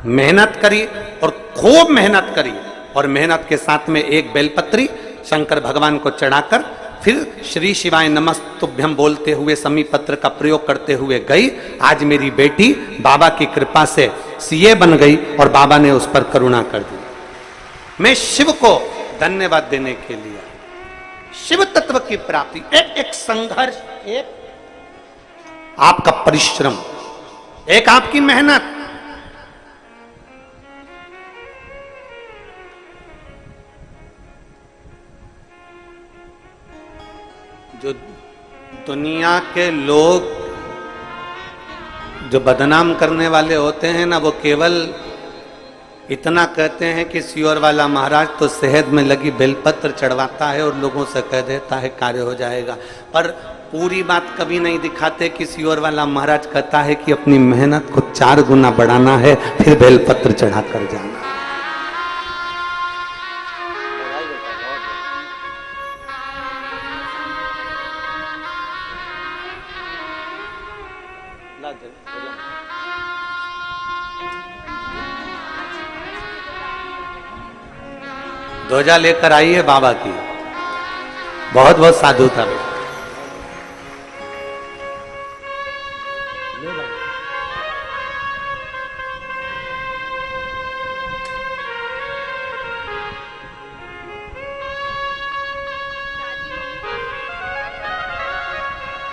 मेहनत करी और खूब मेहनत करी, और मेहनत के साथ में एक बेलपत्री शंकर भगवान को चढ़ाकर फिर श्री शिवाय नमस्तुभ्यं बोलते हुए समीपत्र का प्रयोग करते हुए गई। आज मेरी बेटी बाबा की कृपा से सीए बन गई और बाबा ने उस पर करुणा कर दी। मैं शिव को धन्यवाद देने के लिए, शिव तत्व की प्राप्ति, एक संघर्ष, एक आपका परिश्रम, एक आपकी मेहनत, जो दुनिया के लोग जो बदनाम करने वाले होते हैं ना, वो केवल इतना कहते हैं कि सियोर वाला महाराज तो शहद में लगी बेलपत्र चढ़वाता है और लोगों से कह देता है कार्य हो जाएगा, पर पूरी बात कभी नहीं दिखाते कि सियोर वाला महाराज कहता है कि अपनी मेहनत को 4 गुना बढ़ाना है, फिर बेलपत्र चढ़ा कर जाना। ध्वजा लेकर आई है बाबा की। बहुत बहुत साधुता बेटा।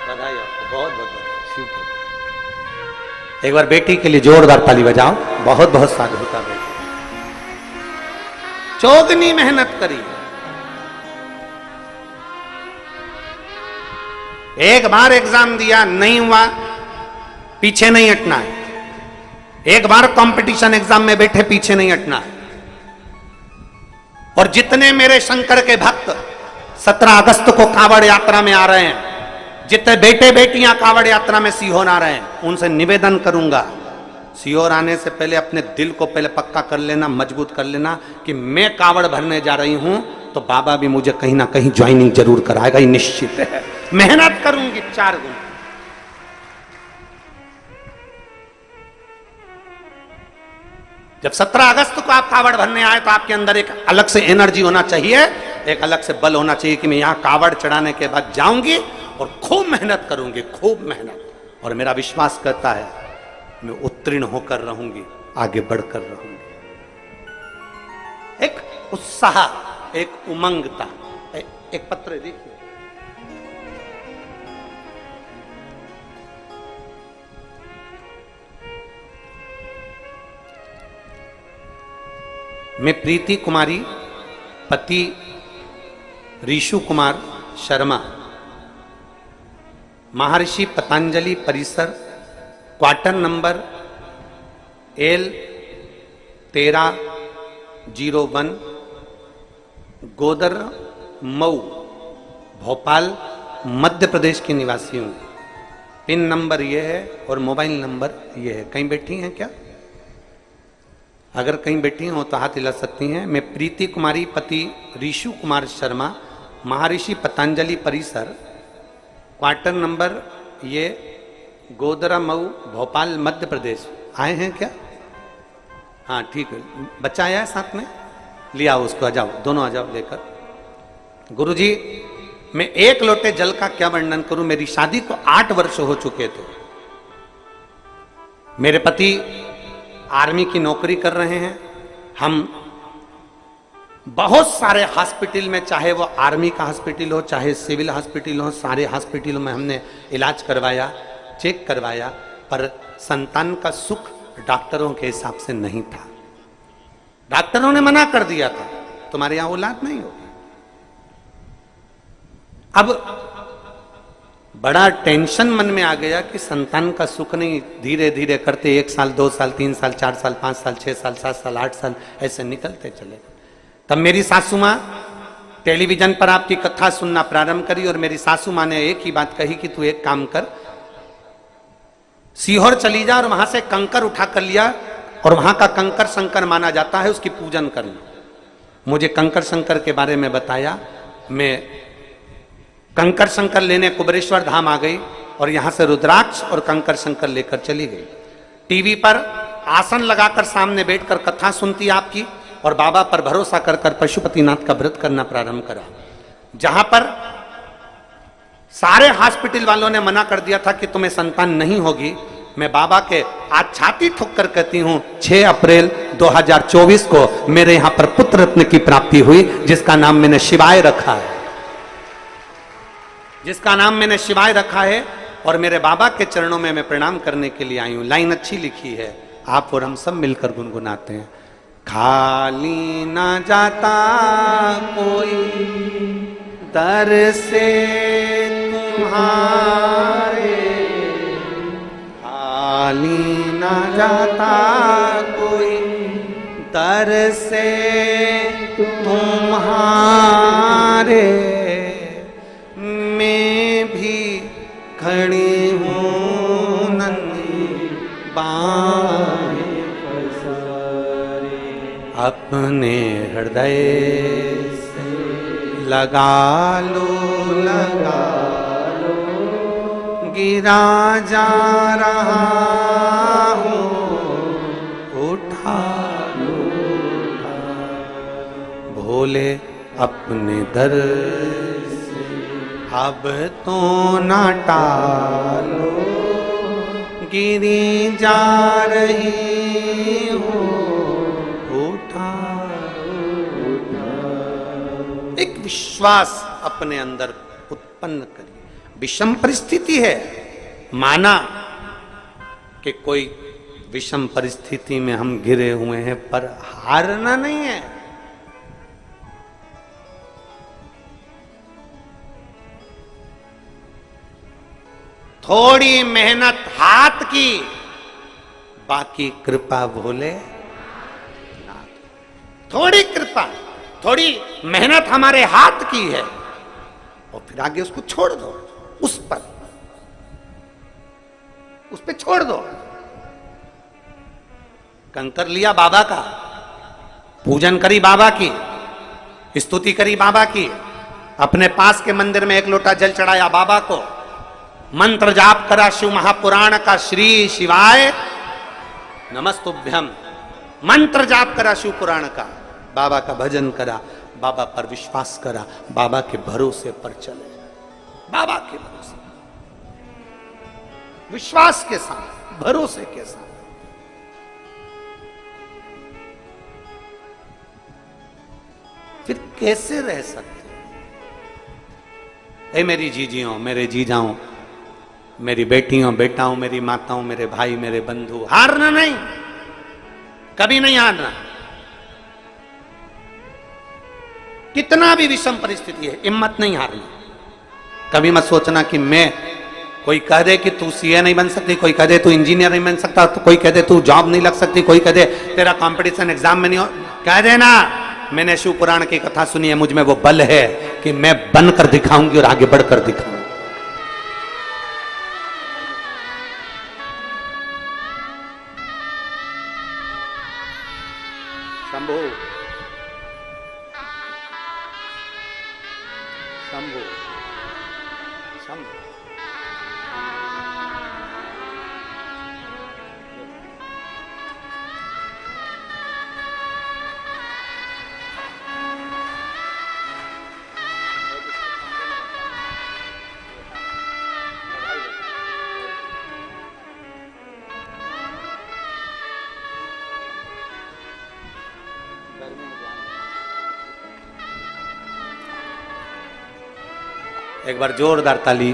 बधाई आपको, बहुत बहुत बधाई। एक बार बेटी के लिए जोरदार ताली बजाओ। बहुत बहुत साधुता बेटी, चौगनी मेहनत करी। एक बार एग्जाम दिया नहीं हुआ, पीछे नहीं हटना है। एक बार कंपटीशन एग्जाम में बैठे, पीछे नहीं हटना है। और जितने मेरे शंकर के भक्त 17 अगस्त को कांवड़ यात्रा में आ रहे हैं, जितने बेटे बेटियां कांवड़ यात्रा में सीहोर आ रहे हैं, उनसे निवेदन करूंगा, सीहोर आने से पहले अपने दिल को पहले पक्का कर लेना, मजबूत कर लेना कि मैं कांवड़ भरने जा रही हूं तो बाबा भी मुझे कहीं ना कहीं ज्वाइनिंग जरूर कराएगा, ये निश्चित है। मेहनत करूंगी 4 गुना। जब 17 अगस्त को आप कांवड़ भरने आए तो आपके अंदर एक अलग से एनर्जी होना चाहिए, एक अलग से बल होना चाहिए कि मैं यहां कांवड़ चढ़ाने के बाद जाऊंगी और खूब मेहनत करूंगी, खूब मेहनत। और मेरा विश्वास करता है मैं उत्तीर्ण होकर रहूंगी, आगे बढ़कर रहूंगी। एक उत्साह, एक उमंगता। एक पत्र देखिए, मैं प्रीति कुमारी, पति ऋषु कुमार शर्मा, महर्षि पतंजलि परिसर, क्वार्टर नंबर L 1301, गोदर मऊ, भोपाल, मध्य प्रदेश के निवासी हूं। पिन नंबर यह है और मोबाइल नंबर यह है। कहीं बैठी हैं क्या? अगर कहीं बैठी हो तो हाथ हिला सकती हैं। मैं प्रीति कुमारी, पति ऋषु कुमार शर्मा, महर्षि पतंजलि परिसर, क्वार्टर नंबर ये गोदरा मऊ, भोपाल, मध्य प्रदेश। आए हैं क्या? हाँ ठीक है। बच्चा आया है साथ में, लिया उसको, आ जाओ, दोनों आ जाओ लेकर। गुरुजी, मैं 1 लोटे जल का क्या वर्णन करूं। मेरी शादी को 8 वर्ष हो चुके थे। मेरे पति आर्मी की नौकरी कर रहे हैं। हम बहुत सारे हॉस्पिटल में, चाहे वो आर्मी का हॉस्पिटल हो, चाहे सिविल हॉस्पिटल हो, सारे हॉस्पिटलों में हमने इलाज करवाया, चेक करवाया, पर संतान का सुख डॉक्टरों के हिसाब से नहीं था। डॉक्टरों ने मना कर दिया था, तुम्हारे यहां औलाद नहीं होगी। अब बड़ा टेंशन मन में आ गया कि संतान का सुख नहीं, धीरे धीरे करते 1 साल, 2 साल, 3 साल, 4 साल, 5 साल, 6 साल, 7 साल, 8 साल ऐसे निकलते चले। तब मेरी सासू माँ टेलीविजन पर आपकी कथा सुनना प्रारंभ करी और मेरी सासू माँ ने एक ही बात कही कि तू एक काम कर, सीहोर चली जा और वहां से कंकर उठा कर लिया, और वहां का कंकर शंकर माना जाता है, उसकी पूजन करना। मुझे कंकर शंकर के बारे में बताया। मैं कंकर शंकर लेने कुबेरेश्वर धाम आ गई और यहां से रुद्राक्ष और कंकर शंकर लेकर चली गई। टीवी पर आसन लगाकर सामने बैठकर कथा सुनती आपकी, और बाबा पर भरोसा कर कर पशुपतिनाथ का व्रत करना प्रारंभ करा। जहां पर सारे हॉस्पिटल वालों ने मना कर दिया था कि तुम्हें संतान नहीं होगी, मैं बाबा के आज छाती ठोक कर कहती हूं 6 अप्रैल 2024 को मेरे यहां पर पुत्र रत्न की प्राप्ति हुई, जिसका नाम मैंने शिवाय रखा है, जिसका नाम मैंने शिवाय रखा है। और मेरे बाबा के चरणों में मैं प्रणाम करने के लिए आई हूं। लाइन अच्छी लिखी है, आप और हम सब मिलकर गुनगुनाते हैं। खाली ना जाता कोई दर से तुम्हारे, खाली ना जाता कोई दर से तुम्हारे, मैं भी खड़ी हूँ नन्ही बाहें पसारे, अपने हृदय से लगा लो, लगा लो, गिरा जा रहा हूँ, उठा लो, बोले अपने दर से अब तो ना टालो, गिरी जा रही हो उठा। एक विश्वास अपने अंदर उत्पन्न करिए। विषम परिस्थिति है, माना कि कोई विषम परिस्थिति में हम घिरे हुए हैं, पर हारना नहीं है। थोड़ी मेहनत हाथ की, बाकी कृपा भोले। थोड़ी कृपा, थोड़ी मेहनत हमारे हाथ की है, और फिर आगे उसको छोड़ दो, उस पे छोड़ दो। कंकर लिया बाबा का, पूजन करी बाबा की, स्तुति करी बाबा की, अपने पास के मंदिर में एक लोटा जल चढ़ाया बाबा को, मंत्र जाप करा शिव महापुराण का, श्री शिवाय नमस्तुभ्यम, मंत्र जाप करा शिव पुराण का, बाबा का भजन करा, बाबा पर विश्वास करा, बाबा के भरोसे पर चले, बाबा के भरोसे, विश्वास के साथ, भरोसे के साथ। फिर कैसे रह सकते? ए मेरी जीजियों, मेरे जीजाओं, मेरी बेटियों, बेटाओं, मेरी माताओं, मेरे भाई, मेरे बंधु, हारना नहीं, कभी नहीं हारना। कितना भी विषम परिस्थिति है, हिम्मत नहीं हारना। कभी मत सोचना कि मैं, कोई कह दे कि तू सीए नहीं बन सकती, कोई कह दे तू इंजीनियर नहीं बन सकता, तो कोई कह दे तू जॉब नहीं लग सकती, कोई कह दे तेरा कंपटीशन एग्जाम में नहीं हो, कह देना मैंने शिव पुराण की कथा सुनी है, मुझ में वो बल है कि मैं बनकर दिखाऊंगी और आगे बढ़कर दिखाऊंगी। शंभू शंभू शंभू एक बार जोरदार ताली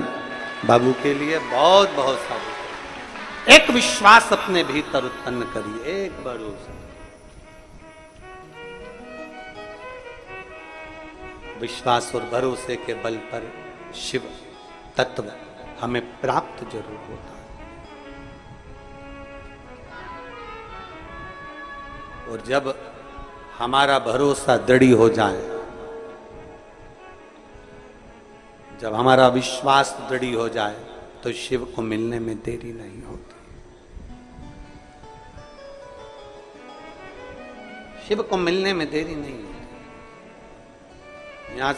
बाबू के लिए, बहुत बहुत सारी। एक विश्वास अपने भीतर उत्पन्न करिए, एक भरोसा। विश्वास और भरोसे के बल पर शिव तत्व हमें प्राप्त जरूर होता है। और जब हमारा भरोसा दृढ़ हो जाए, जब हमारा विश्वास दृढ़ हो जाए, तो शिव को मिलने में देरी नहीं होती। शिव को मिलने में देरी नहीं होती। यहां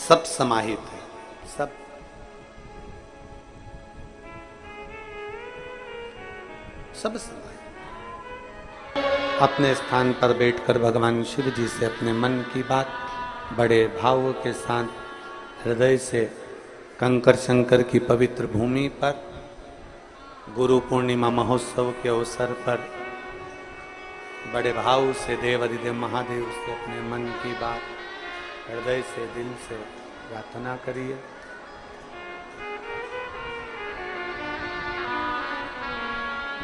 सब समाहित है, सब समाहित। अपने स्थान पर बैठकर भगवान शिव जी से अपने मन की बात बड़े भाव के साथ, हृदय से, कंकर शंकर की पवित्र भूमि पर, गुरु पूर्णिमा महोत्सव के अवसर पर बड़े भाव से देव अधिदेव महादेव से अपने मन की बात हृदय से, दिल से प्रार्थना करिए।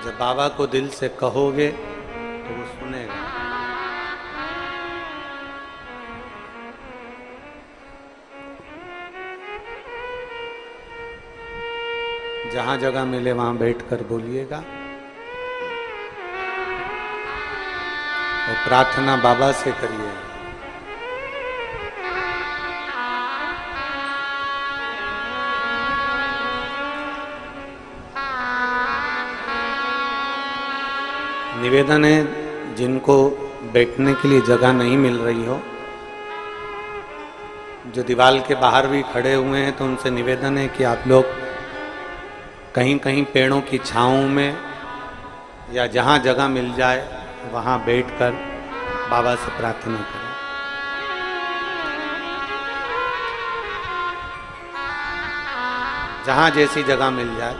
जब बाबा को दिल से कहोगे तो वो सुनेगा। जहां जगह मिले वहां बैठकर बोलिएगा और प्रार्थना बाबा से करिए। निवेदन है, जिनको बैठने के लिए जगह नहीं मिल रही हो, जो दीवार के बाहर भी खड़े हुए हैं, तो उनसे निवेदन है कि आप लोग कहीं कहीं पेड़ों की छांव में या जहां जगह मिल जाए वहां बैठकर बाबा से प्रार्थना करो। जहां जैसी जगह मिल जाए।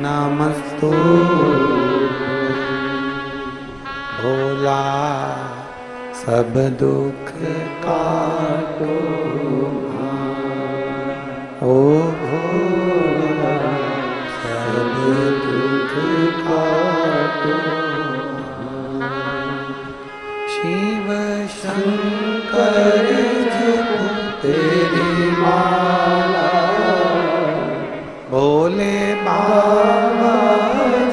नमस्तु भोला सब दुख काटो ओ भोला सब दुख काटो शिव शंकर जपो तेरी माला भोले बाबा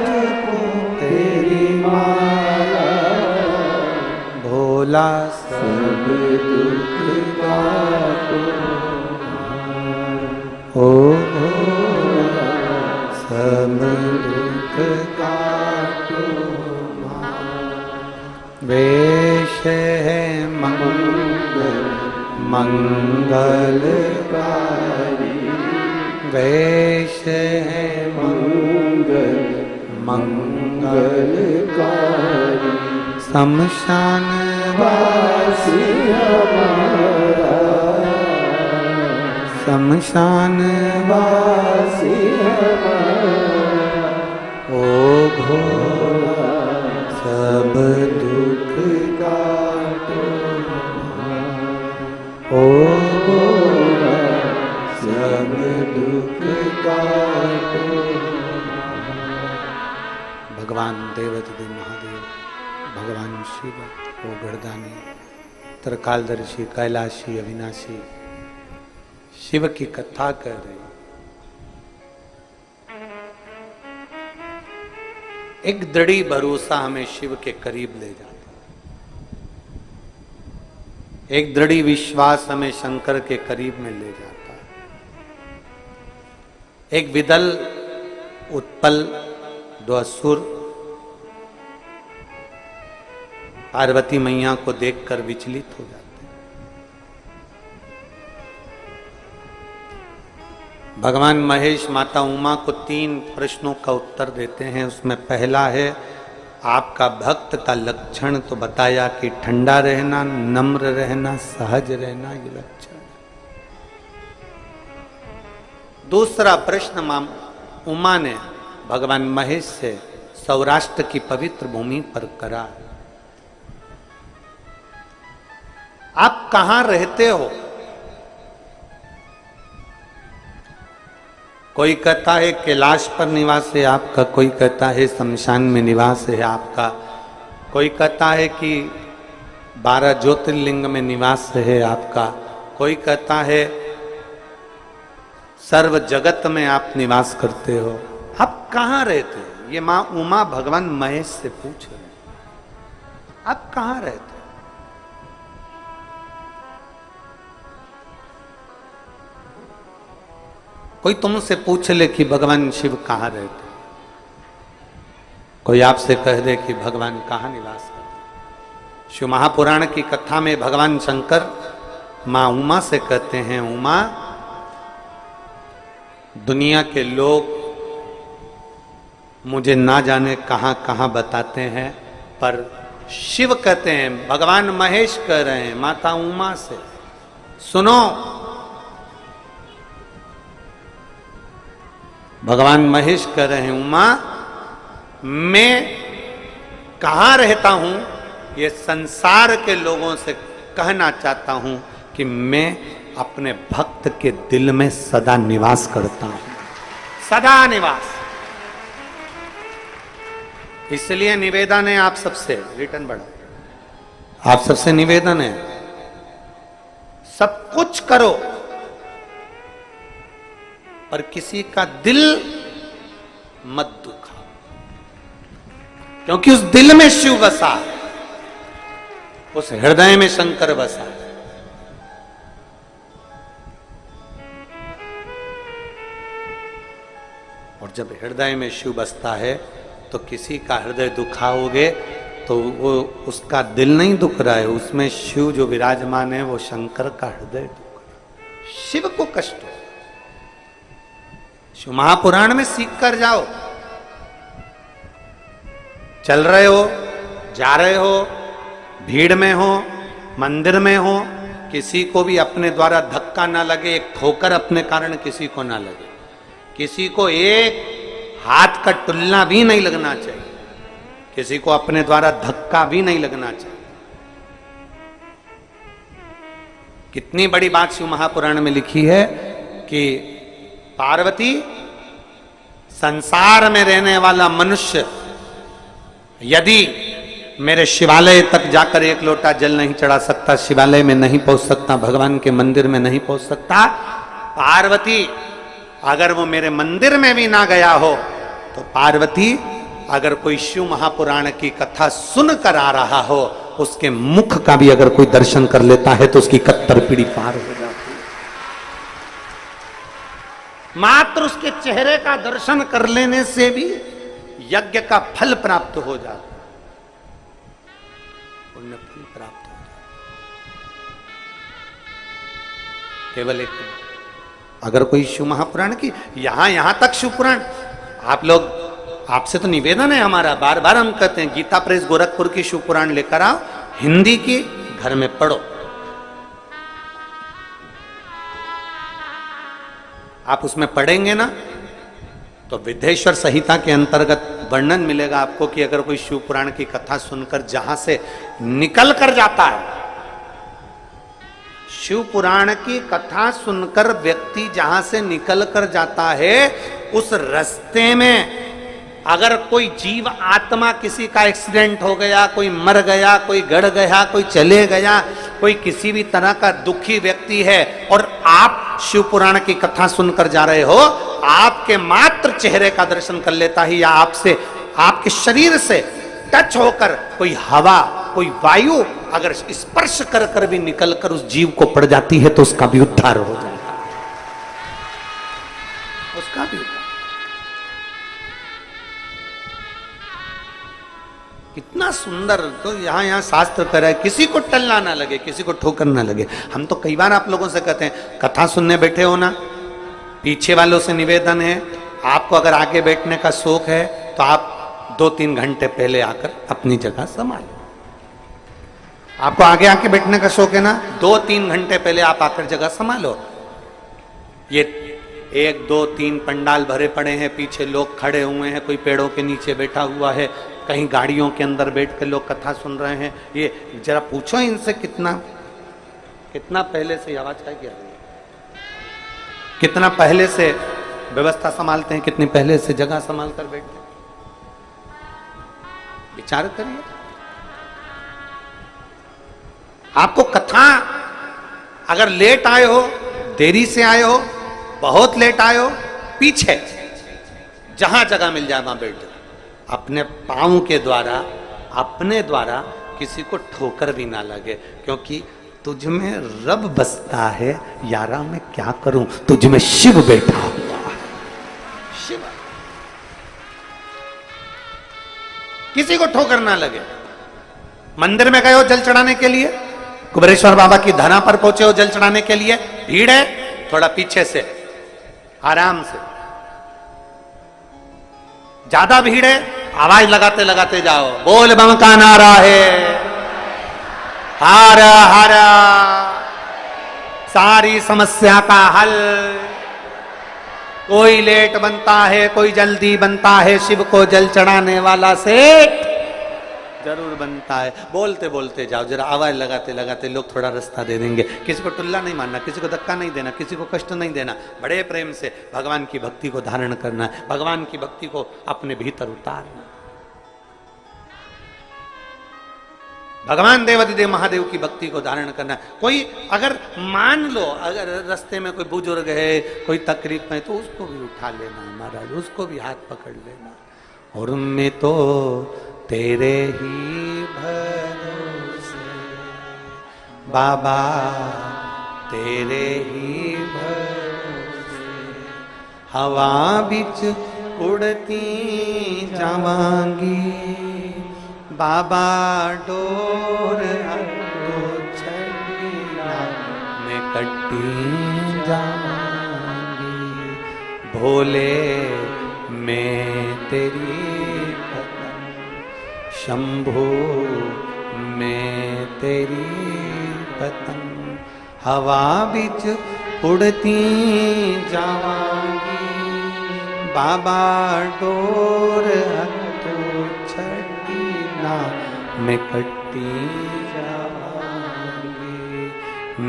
जपो तेरी माला भोला सब दुख काटो ओ भोला सब दुख काटो वेश है मंगलकारी वेश है मंगलकारी शमशान वासी हमारा शमशान वासी हमारा ओ भोला सब दुख काटो ओ भोला सब दुख काटो। भगवान देवदेव महादेव भगवान शिव वो गर्दानी त्रिकालदर्शी कैलाशी अविनाशी शिव की कथा कर रहे। एक दृढ़ी भरोसा हमें शिव के करीब ले जाता, एक दृढ़ी विश्वास हमें शंकर के करीब में ले जाता। एक विदल उत्पल दो असुर पार्वती मैया को देखकर विचलित हो जाते। भगवान महेश माता उमा को 3 प्रश्नों का उत्तर देते हैं। उसमें पहला है आपका भक्त का लक्षण तो बताया कि ठंडा रहना, नम्र रहना, सहज रहना, ये लक्षण। दूसरा प्रश्न मां उमा ने भगवान महेश से सौराष्ट्र की पवित्र भूमि पर करा, आप कहां रहते हो? कोई कहता है कैलाश पर निवास है आपका, कोई कहता है शमशान में निवास है आपका, कोई कहता है कि 12 ज्योतिर्लिंग में निवास है आपका, कोई कहता है सर्व जगत में आप निवास करते हो। आप कहां रहते हो? ये मां उमा भगवान महेश से पूछ रहे हैं, आप कहां रहते हो? कोई तुमसे पूछ ले कि भगवान शिव कहां रहते, कोई आपसे कह दे कि भगवान कहां निवास करते। शिव महापुराण की कथा में भगवान शंकर मां उमा से कहते हैं, उमा दुनिया के लोग मुझे ना जाने कहां कहां बताते हैं, पर शिव कहते हैं, भगवान महेश कह रहे हैं माता उमा से, सुनो भगवान महेश कह रहे हैं, उमा मैं कहां रहता हूं ये संसार के लोगों से कहना चाहता हूं कि मैं अपने भक्त के दिल में सदा निवास करता हूं, सदा निवास। इसलिए निवेदन है आप सबसे, रिटर्न बढ़ा, आप सबसे निवेदन है, सब कुछ करो पर किसी का दिल मत दुखाओ, क्योंकि उस दिल में शिव बसा, उस हृदय में शंकर बसा। और जब हृदय में शिव बसता है तो किसी का हृदय दुखाओगे तो वो उसका दिल नहीं दुख रहा है, उसमें शिव जो विराजमान है वो शंकर का हृदय दुख रहा है, शिव को कष्ट हो। शिव महापुराण में सीख कर जाओ। चल रहे हो, जा रहे हो, भीड़ में हो, मंदिर में हो, किसी को भी अपने द्वारा धक्का ना लगे, एक ठोकर अपने कारण किसी को ना लगे, किसी को एक हाथ का टुल्ला भी नहीं लगना चाहिए, किसी को अपने द्वारा धक्का भी नहीं लगना चाहिए। कितनी बड़ी बात शिव महापुराण में लिखी है कि पार्वती, संसार में रहने वाला मनुष्य यदि मेरे शिवालय तक जाकर एक लोटा जल नहीं चढ़ा सकता, शिवालय में नहीं पहुंच सकता, भगवान के मंदिर में नहीं पहुंच सकता, पार्वती अगर वो मेरे मंदिर में भी ना गया हो तो पार्वती अगर कोई शिव महापुराण की कथा सुन कर आ रहा हो, उसके मुख का भी अगर कोई दर्शन कर लेता है तो उसकी कत्तर पीढ़ी पार हो जाती है। मात्र उसके चेहरे का दर्शन कर लेने से भी यज्ञ का फल प्राप्त हो जाता, पुण्य फल प्राप्त हो जाता। केवल एक, अगर कोई शिव महापुराण की यहां तक शिव पुराण, आप लोग, आपसे तो निवेदन है हमारा, बार बार हम कहते हैं गीता प्रेस गोरखपुर की शिव पुराण लेकर आओ, हिंदी की घर में पढ़ो। आप उसमें पढ़ेंगे ना तो विद्येश्वर संहिता के अंतर्गत वर्णन मिलेगा आपको कि अगर कोई शिव पुराण की कथा सुनकर जहां से निकल कर जाता है, शिव पुराण की कथा सुनकर व्यक्ति जहां से निकल कर जाता है, उस रास्ते में अगर कोई जीव आत्मा, किसी का एक्सीडेंट हो गया, कोई मर गया, कोई गड़ गया, कोई चले गया, कोई किसी भी तरह का दुखी व्यक्ति है और आप शिव पुराण की कथा सुनकर जा रहे हो, आपके मात्र चेहरे का दर्शन कर लेता है या आपसे, आपके शरीर से टच होकर कोई हवा, कोई वायु अगर स्पर्श कर कर भी निकल कर उस जीव को पड़ जाती है तो उसका भी उद्धार हो जाता है, उसका भी। कितना सुंदर, तो यहां शास्त्र कर रहा है किसी को टलना ना लगे, किसी को ठोकर ना लगे। हम तो कई बार आप लोगों से कहते हैं कथा सुनने बैठे हो ना, पीछे वालों से निवेदन है, आपको अगर आगे बैठने का शौक है तो आप 2-3 घंटे पहले आकर अपनी जगह संभालो। आपको आगे आके बैठने का शौक है ना, 2-3 घंटे पहले आप आकर जगह संभालो। ये 1-2-3 पंडाल भरे पड़े हैं, पीछे लोग खड़े हुए हैं, कोई पेड़ों के नीचे बैठा हुआ है, कहीं गाड़ियों के अंदर बैठ कर लोग कथा सुन रहे हैं। ये जरा पूछो इनसे कितना पहले से आवाज क्या किया, कितना पहले से व्यवस्था संभालते हैं, कितनी पहले से जगह संभाल कर बैठते हैं। विचार करिए। आपको कथा अगर लेट आए हो, देरी से आए हो, बहुत लेट आए हो, पीछे जहां जगह मिल जाए वहां बैठ जाओ। अपने पांव के द्वारा, अपने द्वारा किसी को ठोकर भी ना लगे, क्योंकि तुझ में रब बसता है, यारा मैं क्या करूं, तुझ में शिव बैठा हुआ है, शिव। किसी को ठोकर ना लगे। मंदिर में गए हो जल चढ़ाने के लिए, कुबेरेश्वर बाबा की धरा पर पहुंचे हो जल चढ़ाने के लिए, भीड़ है, थोड़ा पीछे से आराम से। ज्यादा भीड़ है, आवाज लगाते लगाते जाओ, बोल बम का नारा है, हर हर सारी समस्या का हल। कोई लेट बनता है, कोई जल्दी बनता है, शिव को जल चढ़ाने वाला सेठ जरूर बनता है। बोलते बोलते जाओ, जरा आवाज लगाते लगाते लोग थोड़ा रास्ता दे देंगे। किसी को टुल्ला नहीं मारना, किसी को धक्का नहीं देना, किसी को कष्ट नहीं देना। बड़े प्रेम से भगवान की भक्ति को धारण करना है, भगवान की भक्ति को अपने भीतर उतारना। भगवान देवाधिदेव महादेव की भक्ति को धारण करना। कोई अगर मान लो अगर रास्ते में कोई बुजुर्ग है, कोई तकलीफ में, तो उसको भी उठा लेना महाराज, उसको भी हाथ पकड़ लेना। और मैं तो तेरे ही भरोसे बाबा, तेरे ही भरोसे हवा बिच उड़ती जावांगी बाबा, डोर तो छड़ीना मैं कट्टी जावांगी। भोले मैं तेरी पतंग, शंभो मैं तेरी पतंग, हवा बिच उड़ती जावांगी बाबा, डोर तो छड़ीना मैं कट्टी जावांगी।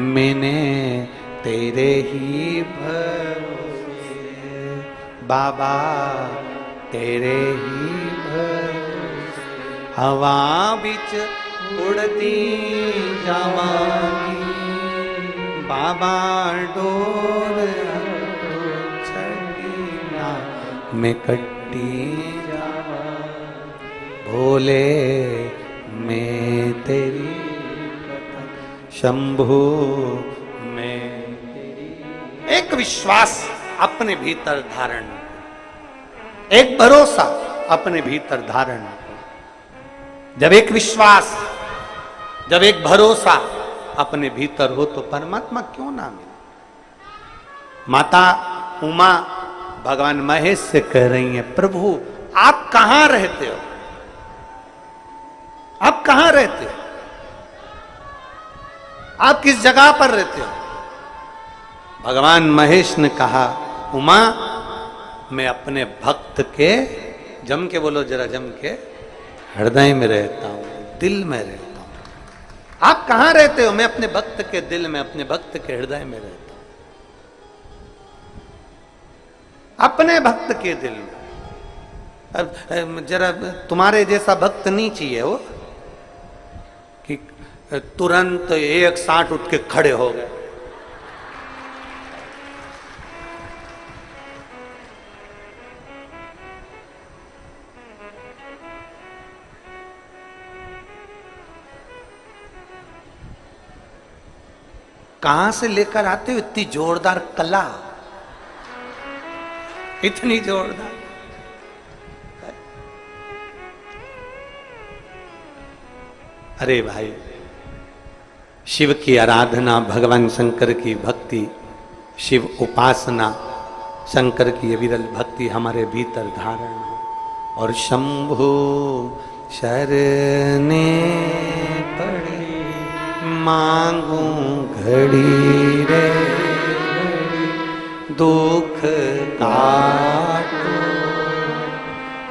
मैंने तेरे ही भरोसे बाबा, तेरे ही भरोसे हवा बिच उड़ती जावांगी बाबा, डोर तो छड़ीना मैं कट्टी जावांगी। भोले मैं तेरी पतंग, शंभु मैं तेरी। एक विश्वास अपने भीतर धारण, एक भरोसा अपने भीतर धारण। जब एक विश्वास, जब एक भरोसा अपने भीतर हो तो परमात्मा क्यों ना मिले। माता उमा भगवान महेश से कह रही हैं, प्रभु आप कहां रहते हो, आप कहां रहते हो, आप किस जगह पर रहते हो। भगवान महेश ने कहा, उमा मैं अपने भक्त के, जम के बोलो जरा, जम के, हृदय में रहता हूं, दिल में रहता हूं। आप कहां रहते हो? मैं अपने भक्त के दिल में, अपने भक्त के हृदय में रहता हूं, अपने भक्त के दिल में। अब जरा तुम्हारे जैसा भक्त नहीं चाहिए वो कि तुरंत 160 उठ के खड़े हो गए। कहां से लेकर आते हो इतनी जोरदार कला, इतनी जोरदार। अरे भाई, शिव की आराधना, भगवान शंकर की भक्ति, शिव उपासना, शंकर की विरल भक्ति हमारे भीतर धारण हो। और शंभु शरणे पड़े मांगू घड़ी रे, दुख काटो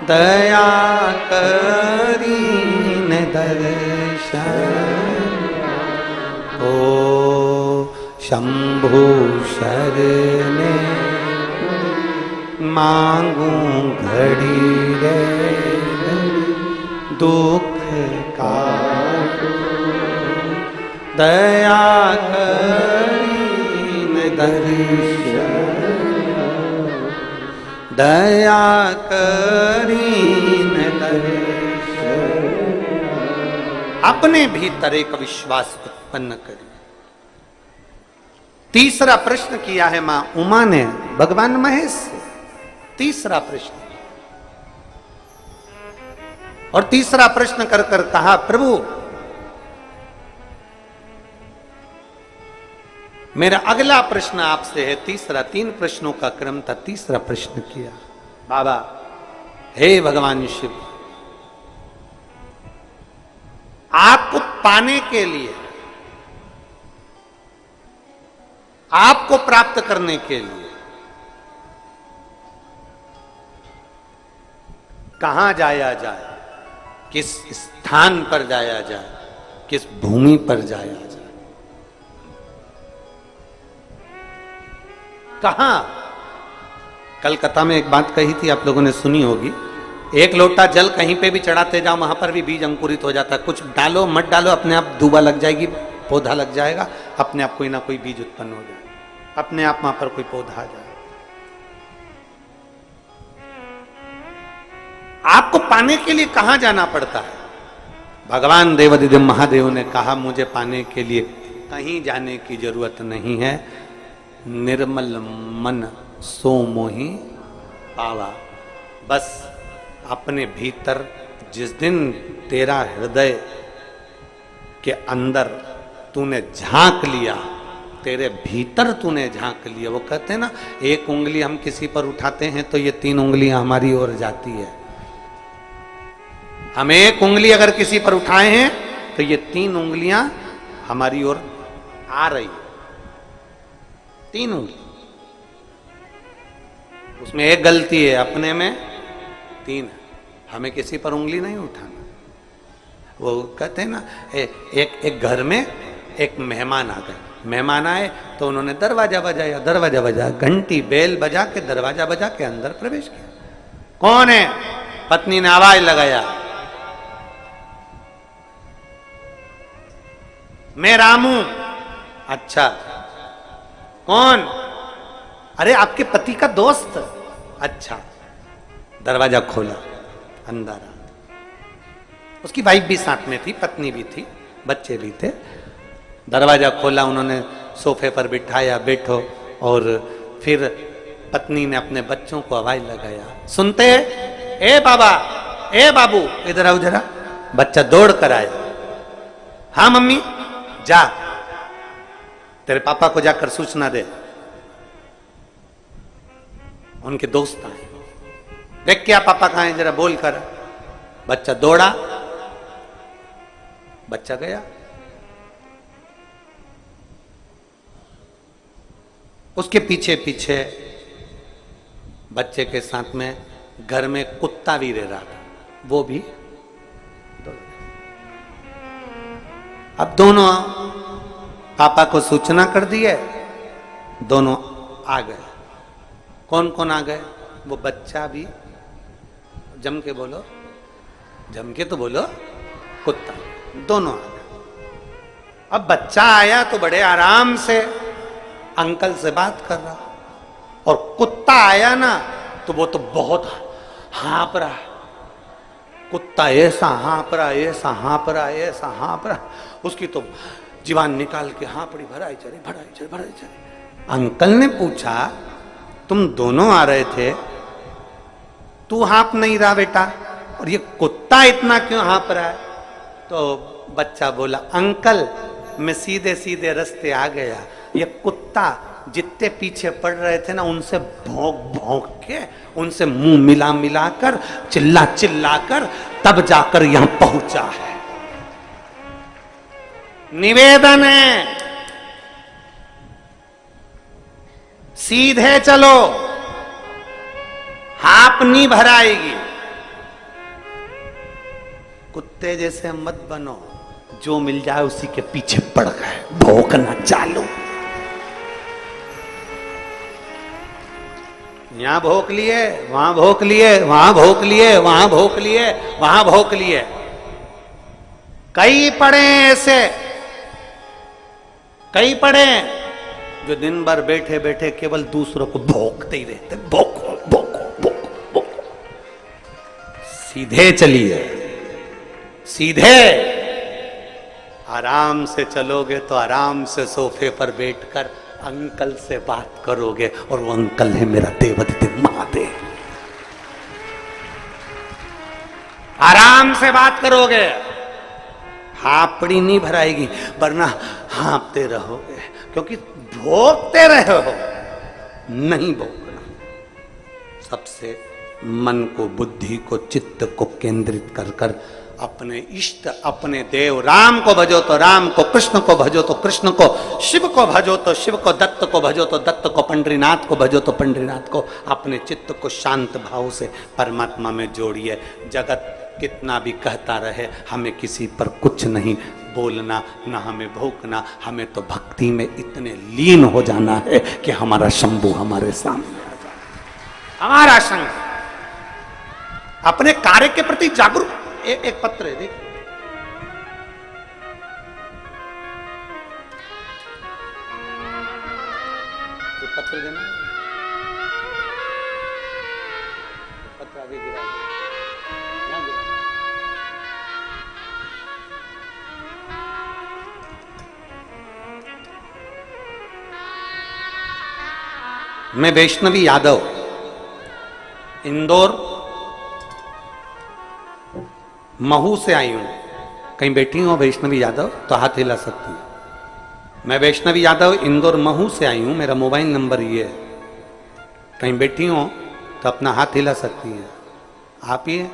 दया करीन दर्शन। ओ शंभु शरणे मांगू घड़ी रे, दुख काटो दया करीन दर्शन, दया करीन दर्शन। अपने भीतर एक विश्वास उत्पन्न करिए। तीसरा प्रश्न किया है मां उमा ने भगवान महेश से, तीसरा प्रश्न। और तीसरा प्रश्न कर कर कहा, प्रभु मेरा अगला प्रश्न आपसे है, तीसरा, 3 प्रश्नों का क्रम था, तीसरा प्रश्न किया, बाबा हे भगवान शिव, आपको पाने के लिए, आपको प्राप्त करने के लिए कहां जाया जाए, किस स्थान पर जाया जाए, किस भूमि पर जाया जाए, कहां। कलकत्ता में एक बात कही थी, आप लोगों ने सुनी होगी, एक लोटा जल कहीं पे भी चढ़ाते जाओ, वहां पर भी बीज अंकुरित हो जाता है। कुछ डालो मत डालो, अपने आप दूबा लग जाएगी, पौधा लग जाएगा, अपने आप कोई ना कोई बीज उत्पन्न हो जाएगा, अपने आप वहां पर कोई पौधा आ जाएगा। आपको पाने के लिए कहां जाना पड़ता है? भगवान देवादिदेव महादेव ने कहा, मुझे पाने के लिए कहीं जाने की जरूरत नहीं है, निर्मल मन सो मोहि पावा। बस अपने भीतर जिस दिन तेरा हृदय के अंदर तूने झांक लिया, तेरे भीतर तूने झांक लिया। वो कहते हैं ना, एक उंगली हम किसी पर उठाते हैं तो ये 3 उंगलियां हमारी ओर जाती है। हम एक उंगली अगर किसी पर उठाए हैं तो ये 3 उंगलियां हमारी ओर आ रही है। 3 उंगली, उसमें एक गलती है, अपने में 3 है। हमें किसी पर उंगली नहीं उठाना। वो कहते हैं ना, एक घर में एक मेहमान आ गए, मेहमान आए तो उन्होंने दरवाजा बजाया, दरवाजा बजाया, घंटी बेल बजा के दरवाजा बजा के अंदर प्रवेश किया। कौन है? पत्नी ने आवाज लगाया, मैं रामू। अच्छा, कौन? अरे आपके पति का दोस्त। अच्छा, दरवाजा खोला, अंदर आ। उसकी वाइफ भी साथ में थी, पत्नी भी थी, बच्चे भी थे। दरवाजा खोला, उन्होंने सोफे पर बिठाया, बैठो। और फिर पत्नी ने अपने बच्चों को आवाज लगाया, सुनते हैं? ए बाबा, ए बाबू, इधर आओ जरा। बच्चा दौड़ कर आया, हाँ मम्मी, जा तेरे पापा को जाकर सूचना दे, उनके दोस्त आए। देख क्या पापा कहां हैं, जरा बोल कर। बच्चा दौड़ा, बच्चा गया। उसके पीछे पीछे बच्चे के साथ में घर में कुत्ता भी रह रहा था, वो भी। अब दोनों पापा को सूचना कर दी है, दोनों आ गए। कौन कौन आ गए? वो बच्चा भी, जम के बोलो, जम के तो बोलो, कुत्ता, दोनों आ गए। अब बच्चा आया तो बड़े आराम से अंकल से बात कर रहा, और कुत्ता आया ना तो वो तो बहुत हाँप रहा। कुत्ता ऐसा हाँप रहा, ऐसा हाँप रहा, ऐसा हाँप रहा, उसकी तो जीवान निकाल के हाँपड़ी भराई चली, भराई चली, भराई चली। अंकल ने पूछा, तुम दोनों आ रहे थे, तू हाँप नहीं रहा बेटा, और ये कुत्ता इतना क्यों हाँप रहा है? तो बच्चा बोला, अंकल मैं सीधे सीधे रास्ते आ गया, ये कुत्ता जितने पीछे पड़ रहे थे ना, उनसे भौंक भौंक के, उनसे मुंह मिला मिला कर, चिल्ला चिल्ला कर, तब जाकर यहां पहुंचा है। निवेदन है, सीधे चलो, हाप नहीं भराएगी। कुत्ते जैसे मत बनो, जो मिल जाए उसी के पीछे पड़ गए, भौंकना चालू। यहां भौंक लिए, वहां भौंक लिए, वहां भौंक लिए, वहां भौंक लिए, वहां भौंक लिए। कई पड़े ऐसे, कई पड़े जो दिन भर बैठे बैठे केवल दूसरों को भौंकते ही रहते, भौंको भौंको भौंको भौंको। सीधे चलिए, सीधे। आराम से चलोगे तो आराम से सोफे पर बैठकर अंकल से बात करोगे, और वो अंकल है मेरा देवादिदेव महादेव। आराम से बात करोगे, हापड़ी नहीं भराएगी, वरना हाँपते रहोगे, क्योंकि भोगते रहे हो, नहीं भोगना। सबसे मन को, बुद्धि को, चित्त को केंद्रित कर कर अपने इष्ट, अपने देव राम को भजो तो राम को, कृष्ण को भजो तो कृष्ण को, शिव को भजो तो शिव को, दत्त को भजो तो दत्त को, पंडरीनाथ को भजो तो पंडरीनाथ को। अपने चित्त को शांत भाव से परमात्मा में जोड़िए। जगत कितना भी कहता रहे, हमें किसी पर कुछ नहीं बोलना, ना हमें भोंकना, हमें तो भक्ति में इतने लीन हो जाना है कि हमारा शंभू हमारे सामने आ जाए। हमारा संग अपने कार्य के प्रति जागरूक। एक पत्र है, देखिए, पत्र देना, पत्र आगे गिरा, यहाँ गिरा। मैं वैष्णवी यादव, इंदौर महू से आई हूं। कहीं बैठी हूं वैष्णवी यादव तो हाथ हिला सकती हूं। मैं वैष्णवी यादव इंदौर महू से आई हूं, मेरा मोबाइल नंबर ये है। कहीं बैठी हो तो अपना हाथ हिला सकती है। आप ही है?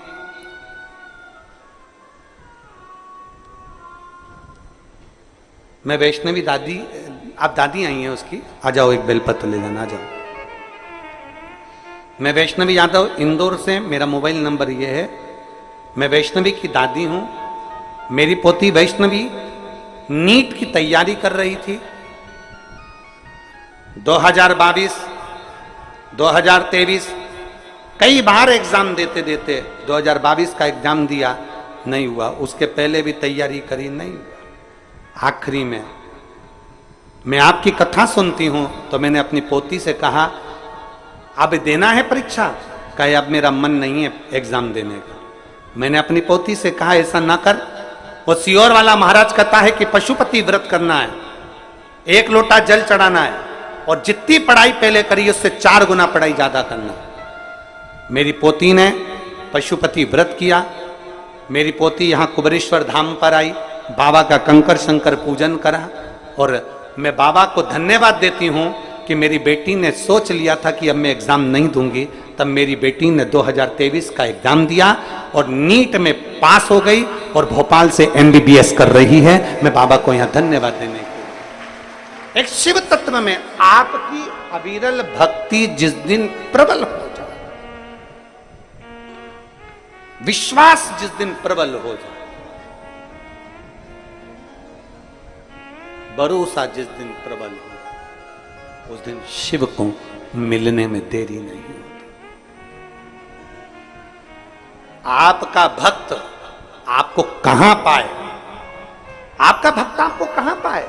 मैं वैष्णवी दादी, आप दादी आई हैं उसकी, आ जाओ, एक बेलपत्र ले जाना, आ जाओ। मैं वैष्णवी यादव इंदौर से, मेरा मोबाइल नंबर ये है। मैं वैष्णवी की दादी हूं। मेरी पोती वैष्णवी नीट की तैयारी कर रही थी। 2022, 2023 कई बार एग्जाम देते देते 2022 का एग्जाम दिया, नहीं हुआ। उसके पहले भी तैयारी करी, नहीं हुआ। आखिरी में मैं आपकी कथा सुनती हूं तो मैंने अपनी पोती से कहा, अब देना है परीक्षा? कहे अब मेरा मन नहीं है एग्जाम देने का। मैंने अपनी पोती से कहा, ऐसा ना कर। वो सियोर वाला महाराज कहता है कि पशुपति व्रत करना है, 1 लोटा जल चढ़ाना है, और जितनी पढ़ाई पहले करी उससे 4 गुना पढ़ाई ज्यादा करना। मेरी पोती ने पशुपति व्रत किया। मेरी पोती यहां कुबेरेश्वर धाम पर आई, बाबा का कंकर शंकर पूजन करा। और मैं बाबा को धन्यवाद देती हूं कि मेरी बेटी ने सोच लिया था कि अब मैं एग्जाम नहीं दूंगी, तब मेरी बेटी ने 2023 का एग्जाम दिया और नीट में पास हो गई और भोपाल से MBBS कर रही है। मैं बाबा को यहां धन्यवाद देने की। एक शिव तत्व में आपकी अविरल भक्ति जिस दिन प्रबल हो जाए, विश्वास जिस दिन प्रबल हो जाए, भरोसा जिस दिन प्रबल हो, उस दिन शिव को मिलने में देरी नहीं होती। आपका भक्त आपको कहां पाए? आपका भक्त आपको कहां पाए?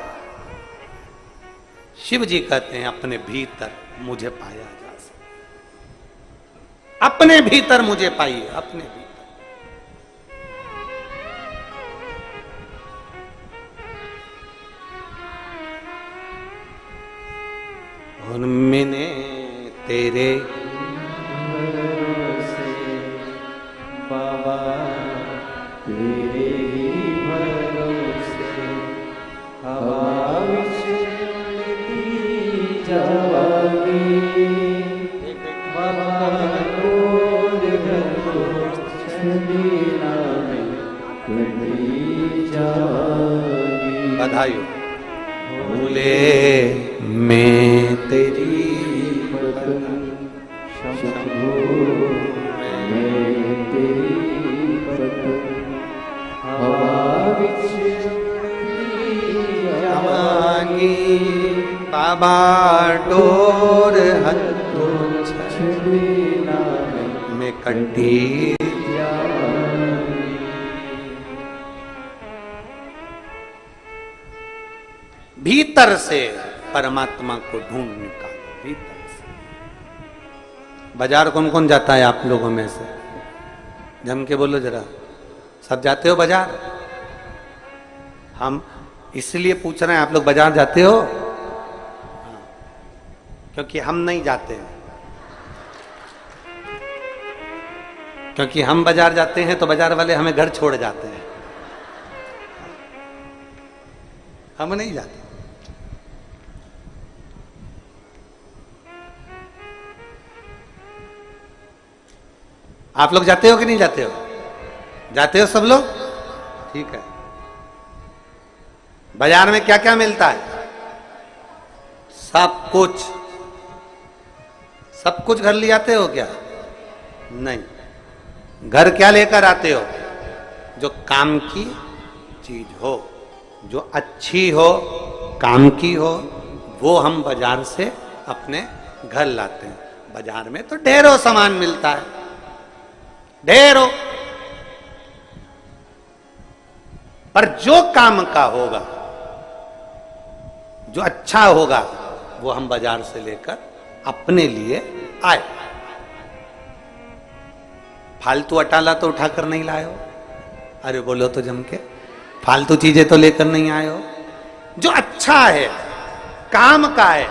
शिव जी कहते हैं, अपने भीतर मुझे पाया जा सकता। अपने भीतर मुझे पाइए, अपने भीतर। और मैंने तेरे बाबा तेरे ही भरोसे हवा विच उड़ती जावांगी। बाबा रोज छंदीना में कटी जावांगी। बधाई हो। भूले मैं तेरी पतन शंभो, मैं तेरी पतन हवा विच उड़ती जावांगी। बाबा डोर हथों छंदीना में कटी। भीतर से परमात्मा को ढूंढ निकालो, भीतर से। बाजार कौन कौन जाता है आप लोगों में से? जम के बोलो जरा, सब जाते हो बाजार? हम इसलिए पूछ रहे हैं, आप लोग बाजार जाते हो? क्योंकि हम नहीं जाते हैं। क्योंकि हम बाजार जाते हैं तो बाजार वाले हमें घर छोड़ जाते हैं, हम नहीं जाते। आप लोग जाते हो कि नहीं जाते हो? जाते हो सब लोग? ठीक है। बाजार में क्या क्या मिलता है? सब कुछ। सब कुछ घर ले आते हो क्या? नहीं। घर क्या लेकर आते हो? जो काम की चीज हो, जो अच्छी हो, काम की हो, वो हम बाजार से अपने घर लाते हैं। बाजार में तो ढेरों सामान मिलता है, ढेरों, पर जो काम का होगा, जो अच्छा होगा, वो हम बाजार से लेकर अपने लिए आए। फालतू अटाला तो उठाकर नहीं लाए हो, अरे बोलो तो जम के, फालतू चीजें तो लेकर नहीं आए हो। जो अच्छा है, काम का है,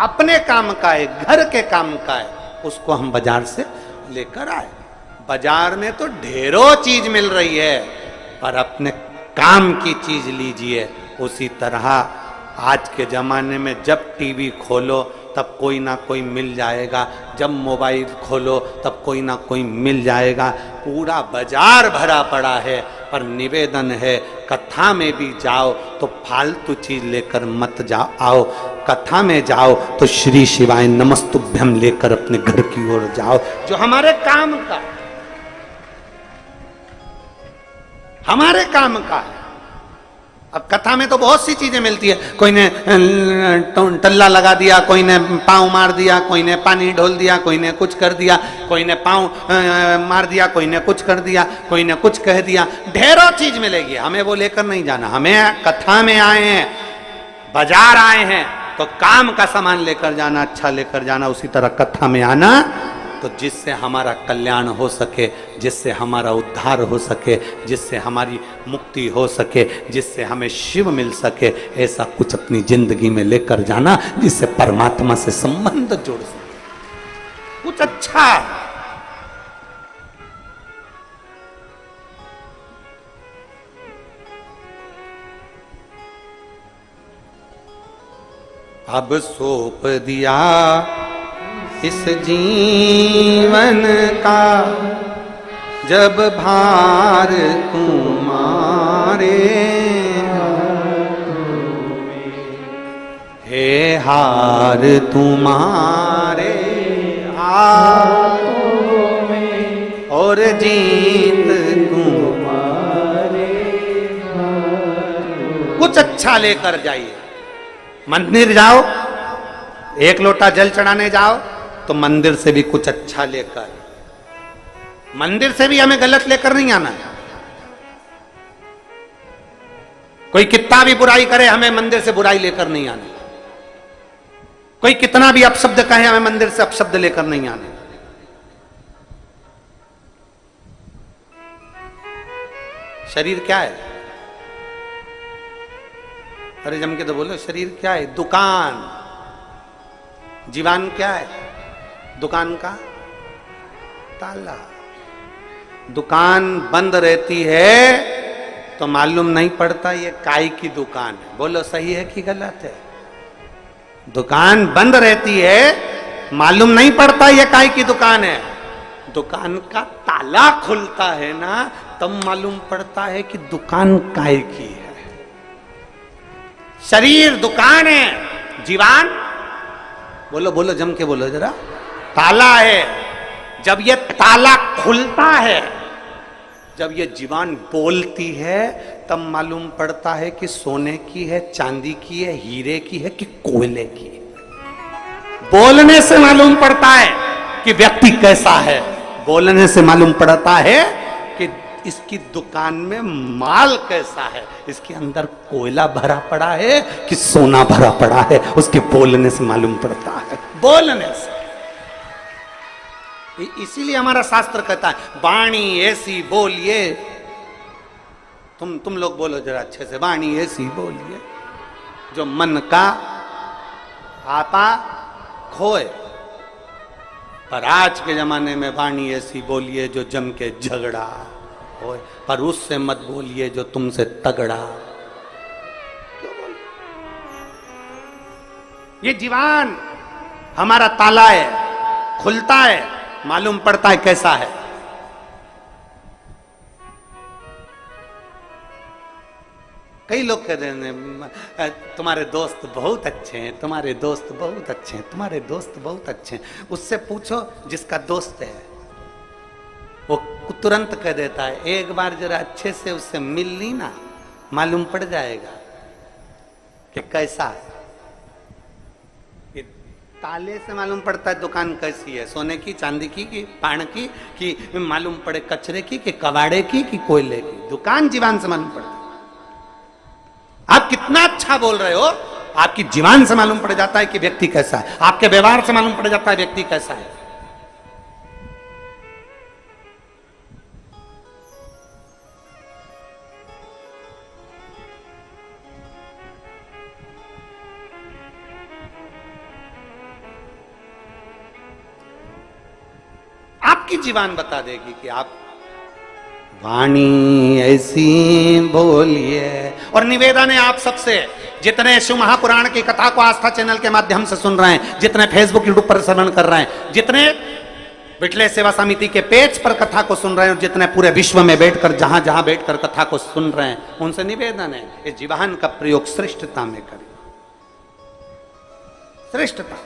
अपने काम का है, घर के काम का है, उसको हम बाजार से लेकर आए। बाजार में तो ढेरों चीज मिल रही है, पर अपने काम की चीज लीजिए। उसी तरह आज के जमाने में जब टीवी खोलो तब कोई ना कोई मिल जाएगा, जब मोबाइल खोलो तब कोई ना कोई मिल जाएगा, पूरा बाजार भरा पड़ा है। पर निवेदन है, कथा में भी जाओ तो फालतू चीज लेकर मत जाओ, आओ कथा में जाओ तो श्री शिवाय नमस्तुभ्यम लेकर अपने घर की ओर जाओ, जो हमारे काम का, हमारे काम का है। अब कथा में तो बहुत सी चीजें मिलती है, कोई ने टल्ला लगा दिया, कोई ने पांव मार दिया, कोई ने पानी ढोल दिया, कोई ने कुछ कर दिया, कोई ने पांव मार दिया, कोई ने कुछ कर दिया, कोई ने कुछ कह दिया, ढेरों चीज मिलेगी। हमें वो लेकर नहीं जाना, हमें कथा में आए हैं, बाजार आए हैं तो काम का सामान लेकर जाना, अच्छा लेकर जाना। उसी तरह कथा में आना तो जिससे हमारा कल्याण हो सके, जिससे हमारा उद्धार हो सके, जिससे हमारी मुक्ति हो सके, जिससे हमें शिव मिल सके, ऐसा कुछ अपनी जिंदगी में लेकर जाना जिससे परमात्मा से संबंध जोड़ सके, कुछ अच्छा है। अब सौंप दिया इस जीवन का जब भार तुम्हारे, हे हार तुम्हारे हाथों में और जीत तुम्हारे हाथों। कुछ अच्छा लेकर जाइए। मंदिर जाओ, एक लोटा जल चढ़ाने जाओ तो मंदिर से भी कुछ अच्छा लेकर, मंदिर से भी हमें गलत लेकर नहीं आना। कोई कितना भी बुराई करे, हमें मंदिर से बुराई लेकर नहीं आना। कोई कितना भी अपशब्द कहे, हमें मंदिर से अपशब्द लेकर नहीं आना। शरीर क्या है? अरे जम के तो बोलो, शरीर क्या है? दुकान। जीवन क्या है? दुकान का ताला। दुकान बंद रहती है तो मालूम नहीं पड़ता ये काय की दुकान है। बोलो सही है कि गलत है? दुकान बंद रहती है, मालूम नहीं पड़ता ये काय की दुकान है। दुकान का ताला खुलता है ना, तब मालूम पड़ता है कि दुकान काय की है। शरीर दुकान है, जीवन बोलो बोलो जम के बोलो जरा, ताला है। जब ये ताला खुलता है, जब ये जीवान बोलती है, तब मालूम पड़ता है कि सोने की है, चांदी की है, हीरे की है कि कोयले की है। बोलने से मालूम पड़ता है कि व्यक्ति कैसा है। बोलने से मालूम पड़ता है कि इसकी दुकान में माल कैसा है, इसके अंदर कोयला भरा पड़ा है कि सोना भरा पड़ा है। उसके बोलने से मालूम पड़ता है, बोलने से। इसीलिए हमारा शास्त्र कहता है वाणी ऐसी बोलिए। तुम लोग बोलो जरा अच्छे से, वाणी ऐसी बोलिए जो मन का आपा खोए। पर आज के जमाने में वाणी ऐसी बोलिए जो जम के झगड़ा होए, पर उससे मत बोलिए जो तुमसे तगड़ा। क्यों बोल? ये जीवन हमारा ताला है, खुलता है, मालूम पड़ता है कैसा है। कई लोग कहते हैं तुम्हारे दोस्त बहुत अच्छे हैं, तुम्हारे दोस्त बहुत अच्छे हैं, तुम्हारे दोस्त बहुत अच्छे हैं। उससे पूछो जिसका दोस्त है वो वो तुरंत कह देता है। एक बार जरा अच्छे से उससे मिल ली ना, मालूम पड़ जाएगा कि कैसा है। ताले से मालूम पड़ता है दुकान कैसी है, सोने की, चांदी की, कि पान की, कि मालूम पड़े कचरे की, कि कबाड़े की, कि कोयले की। दुकान जीवान से मालूम पड़ता है। आप कितना अच्छा बोल रहे हो, आपकी जीवान से मालूम पड़ जाता है कि व्यक्ति कैसा है। आपके व्यवहार से मालूम पड़ जाता है व्यक्ति कैसा है। आपकी जीवान बता देगी कि आप वाणी ऐसी बोलिए। और निवेदन है आप सबसे, जितने शिव महापुराण की कथा को आस्था चैनल के माध्यम से सुन रहे हैं, जितने फेसबुक यूट्यूब पर श्रवण कर रहे हैं, जितने विठले सेवा समिति के पेज पर कथा को सुन रहे हैं, और जितने पूरे विश्व में बैठकर जहां जहां बैठकर कथा को सुन रहे हैं, उनसे निवेदन है इस जीवान का प्रयोग श्रेष्ठता में करें। श्रेष्ठता।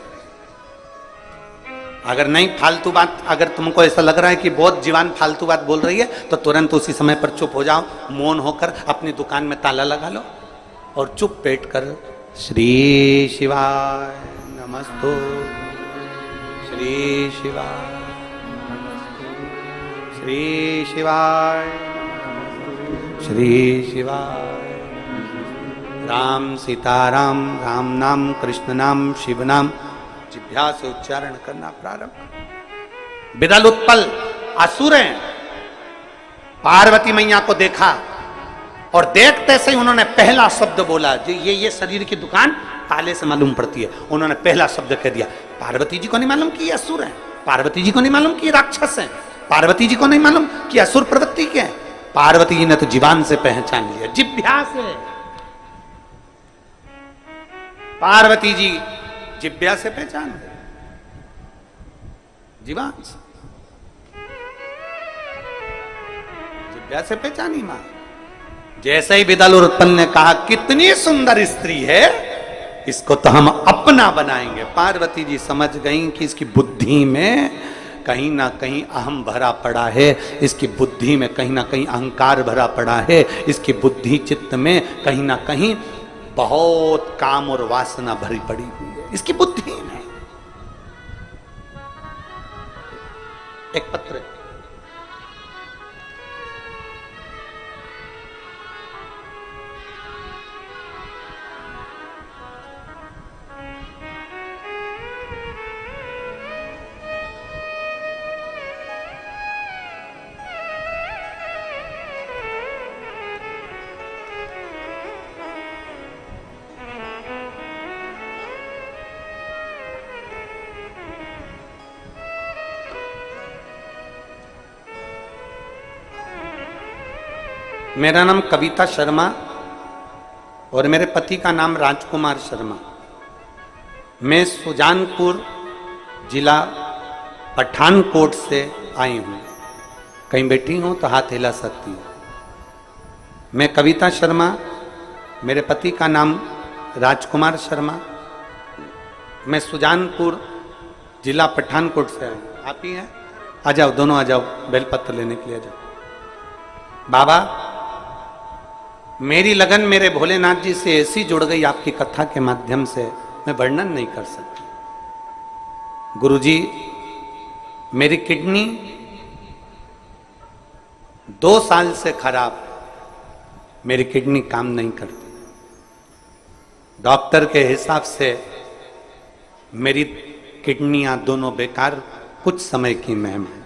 अगर नहीं फालतू बात, अगर तुमको ऐसा लग रहा है कि बहुत जीवान फालतू बात बोल रही है, तो तुरंत उसी समय पर चुप हो जाओ, मौन होकर अपनी दुकान में ताला लगा लो और चुप बैठ कर श्री शिवाय नमस्तु, श्री शिवाय, श्री शिवाय, श्री शिवाय। राम सीताराम, राम नाम, कृष्ण नाम, शिव नाम जिह्वा से उच्चारण करना प्रारंभ। बिदल उत्पल असुर हैं, पार्वती मैया को देखा और देखते से ही उन्होंने पहला शब्द बोला। जो ये शरीर की दुकान ताले से मालूम पड़ती है, उन्होंने पहला शब्द कह दिया। पार्वती जी को नहीं मालूम कि ये असुर हैं, पार्वती जी को नहीं मालूम कि ये राक्षस हैं, पार्वती जी को नहीं मालूम कि असुर प्रवृत्ति के हैं। पार्वती जी ने तो जीवान से पहचान लिया, जिह्वा से। पार्वती जी जिह्वा से पहचान, जीवान से, जिह्वा से पहचानी मां। जैसे ही बिदल और उत्पल ने कहा कितनी सुंदर स्त्री है, इसको तो हम अपना बनाएंगे, पार्वती जी समझ गईं कि इसकी बुद्धि में कहीं ना कहीं अहम भरा पड़ा है, इसकी बुद्धि में कहीं ना कहीं अहंकार भरा पड़ा है, इसकी बुद्धि चित्त में कहीं ना कहीं बहुत काम और वासना भरी पड़ी हुई है इसकी बुद्धि में। एक पत्र मेरा नाम कविता शर्मा और मेरे पति का नाम राजकुमार शर्मा। मैं सुजानपुर जिला पठानकोट से आई हूँ। कहीं बैठी हूँ तो हाथ हिला सकती हूँ। मैं कविता शर्मा, मेरे पति का नाम राजकुमार शर्मा। मैं सुजानपुर जिला पठानकोट से आई हूँ। आप ही हैं? आ जाओ, दोनों आ जाओ, बेलपत्र लेने के लिए आ जाओ। बाबा, मेरी लगन मेरे भोलेनाथ जी से ऐसी जुड़ गई आपकी कथा के माध्यम से, मैं वर्णन नहीं कर सकता। गुरुजी, मेरी किडनी 2 साल से खराब, मेरी किडनी काम नहीं करती। डॉक्टर के हिसाब से मेरी किडनियां दोनों बेकार, कुछ समय की महम है।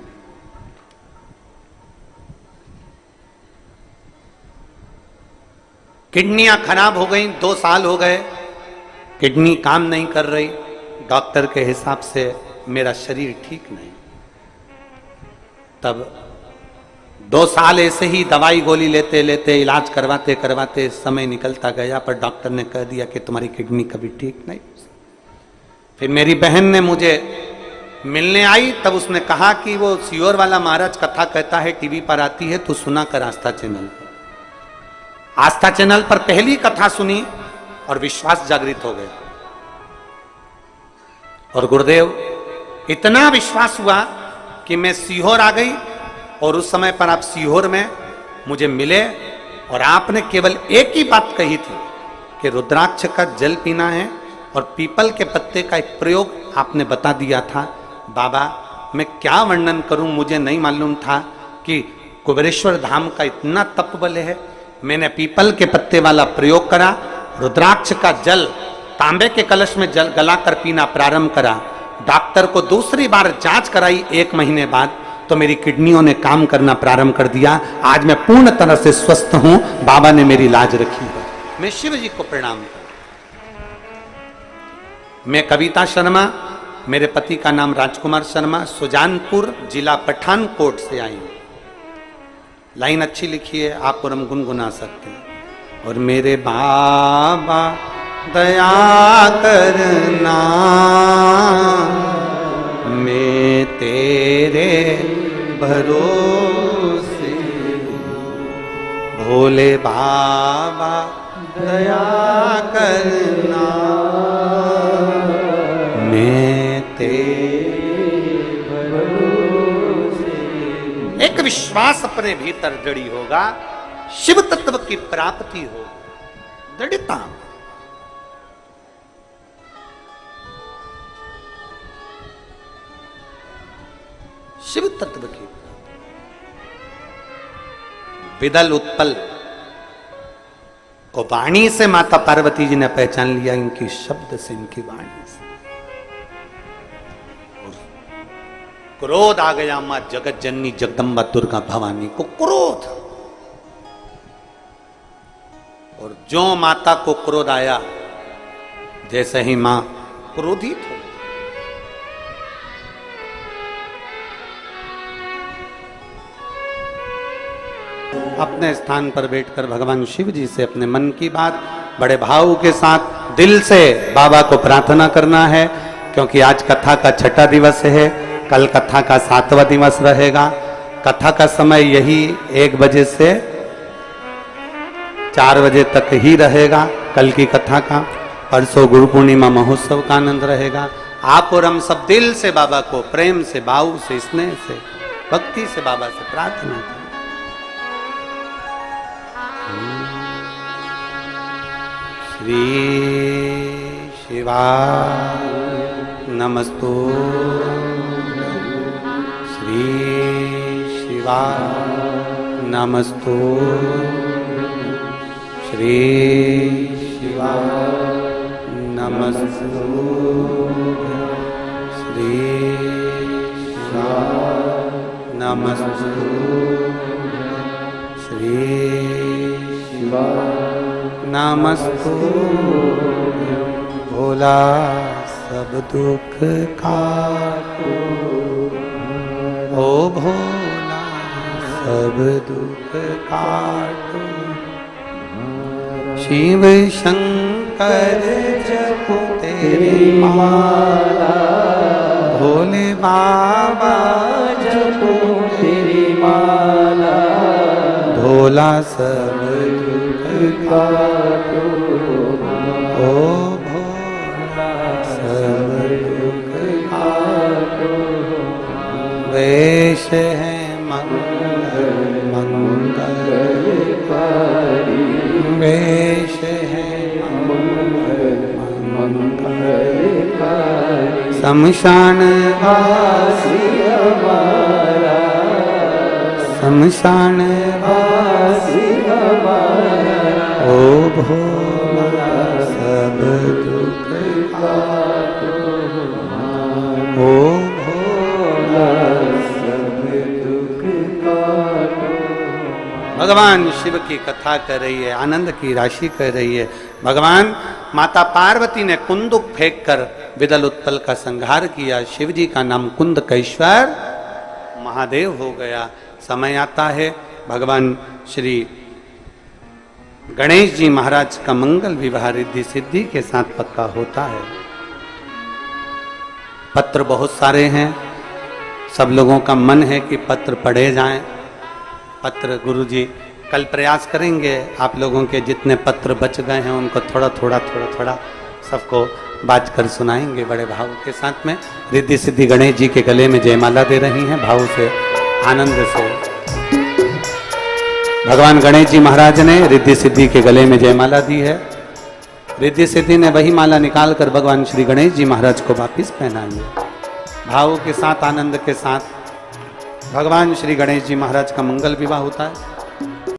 किडनियां खराब हो गई, 2 साल हो गए, किडनी काम नहीं कर रही। डॉक्टर के हिसाब से मेरा शरीर ठीक नहीं। तब 2 साल ऐसे ही दवाई गोली लेते लेते, इलाज करवाते करवाते समय निकलता गया, पर डॉक्टर ने कह दिया कि तुम्हारी किडनी कभी ठीक नहीं। फिर मेरी बहन ने मुझे मिलने आई, तब उसने कहा कि वो सियोर वाला महाराज कथा कहता है, टीवी पर आती है, तो सुना कर आस्था चैनल पर। आस्था चैनल पर पहली कथा सुनी और विश्वास जागृत हो गया। और गुरुदेव, इतना विश्वास हुआ कि मैं सीहोर आ गई और उस समय पर आप सीहोर में मुझे मिले और आपने केवल एक ही बात कही थी कि रुद्राक्ष का जल पीना है और पीपल के पत्ते का एक प्रयोग आपने बता दिया था। बाबा मैं क्या वर्णन करूं, मुझे नहीं मालूम था कि कुबेरेश्वर धाम का इतना तप बल है। मैंने पीपल के पत्ते वाला प्रयोग करा, रुद्राक्ष का जल तांबे के कलश में जल गलाकर पीना प्रारंभ करा। डॉक्टर को दूसरी बार जांच कराई 1 महीने बाद, तो मेरी किडनियों ने काम करना प्रारंभ कर दिया। आज मैं पूर्ण तरह से स्वस्थ हूं, बाबा ने मेरी लाज रखी है। मैं शिव जी को प्रणाम करता। मैं कविता शर्मा, मेरे पति का नाम राजकुमार शर्मा, सुजानपुर जिला पठानकोट से आई हूं। लाइन अच्छी लिखी है, आप और हम गुनगुना सकते हैं। और मेरे बाबा दया करना, मैं तेरे भरोसे, भोले बाबा दया करना, मैं तेरे भरोसे। एक विश्वास अपने भीतर जड़ी होगा, शिव तत्व की प्राप्ति हो, दृढ़ता। शिव तत्व की विदल उत्पल को वाणी से माता पार्वती जी ने पहचान लिया, इनकी शब्द से, इनकी वाणी से। क्रोध आ गया मां जगत जननी जगदम्बा दुर्गा भवानी को, क्रोध। और जो माता को क्रोध आया, जैसे ही मां क्रोधित हो, अपने स्थान पर बैठकर भगवान शिव जी से अपने मन की बात बड़े भाव के साथ दिल से बाबा को प्रार्थना करना है। क्योंकि आज कथा का 6ठा दिवस है, कल कथा का 7वां दिवस रहेगा। कथा का समय यही 1 बजे से 4 बजे तक ही रहेगा कल की कथा का। परसों गुरु पूर्णिमा महोत्सव का आनंद रहेगा। आप और हम सब दिल से बाबा को प्रेम से, भाव से, स्नेह से, भक्ति से बाबा से प्रार्थना करें। श्री शिवाय नमस्तु, श्री शिवाय नमस्तु, श्री शिवाय नमस्तु, श्री शिवाय नमस्तु, श्री शिवाय नमस्तु। भोला सब दुख काटो, ओ भोला सब दुख काटो। शिव शंकर जपो तेरी माला, भोले बाबा जपो तेरी माला। भोला सब दुख काटो, ओ भोला सब दुख काटो। वेश है मंगल मंगलकारी, वेश है मंगलकारी। शमशान वासी हमारा, शमशान वासी हमारा। ओ भोला सब दुख काटो, ओ भोला सब दुख काटो। भगवान शिव की कथा कर रही है, आनंद की राशि कर रही है। भगवान माता पार्वती ने कुंदुक फेंक कर विदल उत्पल का संहार किया। शिव जी का नाम कुंदकेश्वर महादेव हो गया। समय आता है भगवान श्री गणेश जी महाराज का मंगल विवाह रिद्धि सिद्धि के साथ पक्का होता है। पत्र बहुत सारे हैं, सब लोगों का मन है कि पत्र पढ़े जाएं। पत्र गुरुजी कल प्रयास करेंगे, आप लोगों के जितने पत्र बच गए हैं उनको थोड़ा थोड़ा सबको बाज कर सुनाएंगे बड़े भाव के साथ में। रिद्धि सिद्धि गणेश जी के गले में जयमाला दे रही हैं, भाव से, आनंद से। भगवान गणेश जी महाराज ने रिद्धि सिद्धि के गले में जयमाला दी है। रिद्धि सिद्धि ने वही माला निकालकर भगवान श्री गणेश जी महाराज को वापिस पहनाई है। भाव के साथ, आनंद के साथ भगवान श्री गणेश जी महाराज का मंगल विवाह होता है।